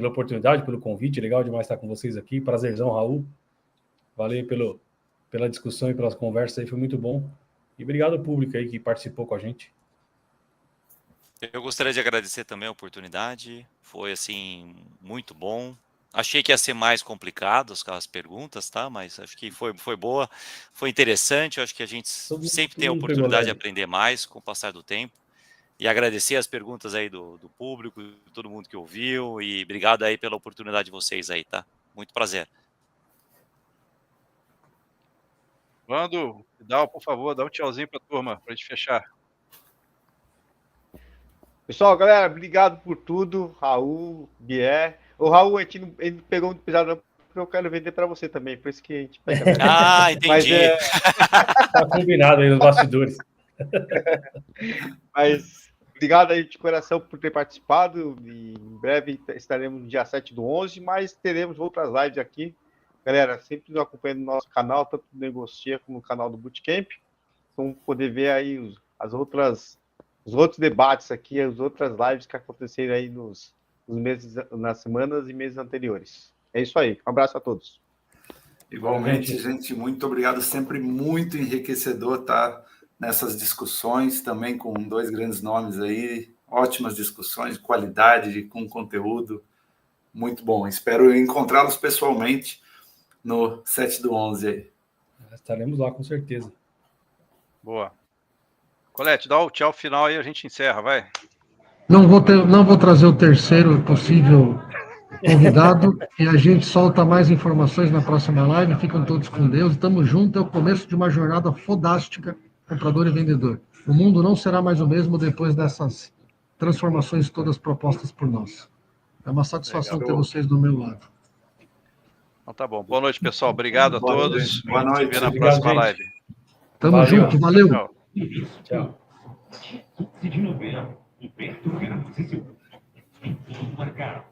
oportunidade, pelo convite. Legal demais estar com vocês aqui. Prazerzão, Raul. Valeu pela discussão e pelas conversas aí, foi muito bom. E obrigado ao público aí que participou com a gente. Eu gostaria de agradecer também a oportunidade. Foi, assim, muito bom. Achei que ia ser mais complicado as perguntas, tá? Mas acho que foi boa, foi interessante. Eu acho que a gente sempre tem a oportunidade de aprender mais com o passar do tempo. E agradecer as perguntas aí do público, de todo mundo que ouviu. E obrigado aí pela oportunidade de vocês aí, tá? Muito prazer. Vando, por favor, dá um tchauzinho para a turma, para a gente fechar. Pessoal, galera, obrigado por tudo. Raul, Bier. O Raul, a gente não pegou muito pesado, não, porque eu quero vender para você também. Por isso que a gente pega. Ah, entendi. Tá combinado aí nos bastidores. Mas obrigado aí de coração por ter participado. E em breve estaremos no dia 7/11, mas teremos outras lives aqui. Galera, sempre nos acompanhando no nosso canal, tanto no Negocia como no canal do Bootcamp. Vamos poder ver aí os outros debates aqui, as outras lives que aconteceram aí nos meses, nas semanas e meses anteriores. É isso aí. Um abraço a todos. Igualmente, gente, muito obrigado. Sempre muito enriquecedor estar nessas discussões, também com dois grandes nomes aí. Ótimas discussões, qualidade, com conteúdo. Muito bom. Espero encontrá-los pessoalmente no 7/11 aí. Estaremos lá, com certeza. Boa. Colete, dá o tchau final aí, a gente encerra, vai. Não vou trazer o terceiro possível convidado e a gente solta mais informações na próxima live. Ficam todos com Deus. Estamos juntos. É o começo de uma jornada fodástica, comprador e vendedor. O mundo não será mais o mesmo depois dessas transformações todas propostas por nós. É uma satisfação ter vocês do meu lado. Então tá bom. Boa noite, pessoal. Obrigado a todos. Boa noite. Se vê na próxima live. Tamo junto. Valeu. Tchau. Tchau. De novembro, Humberto Carlos e seu marcaram.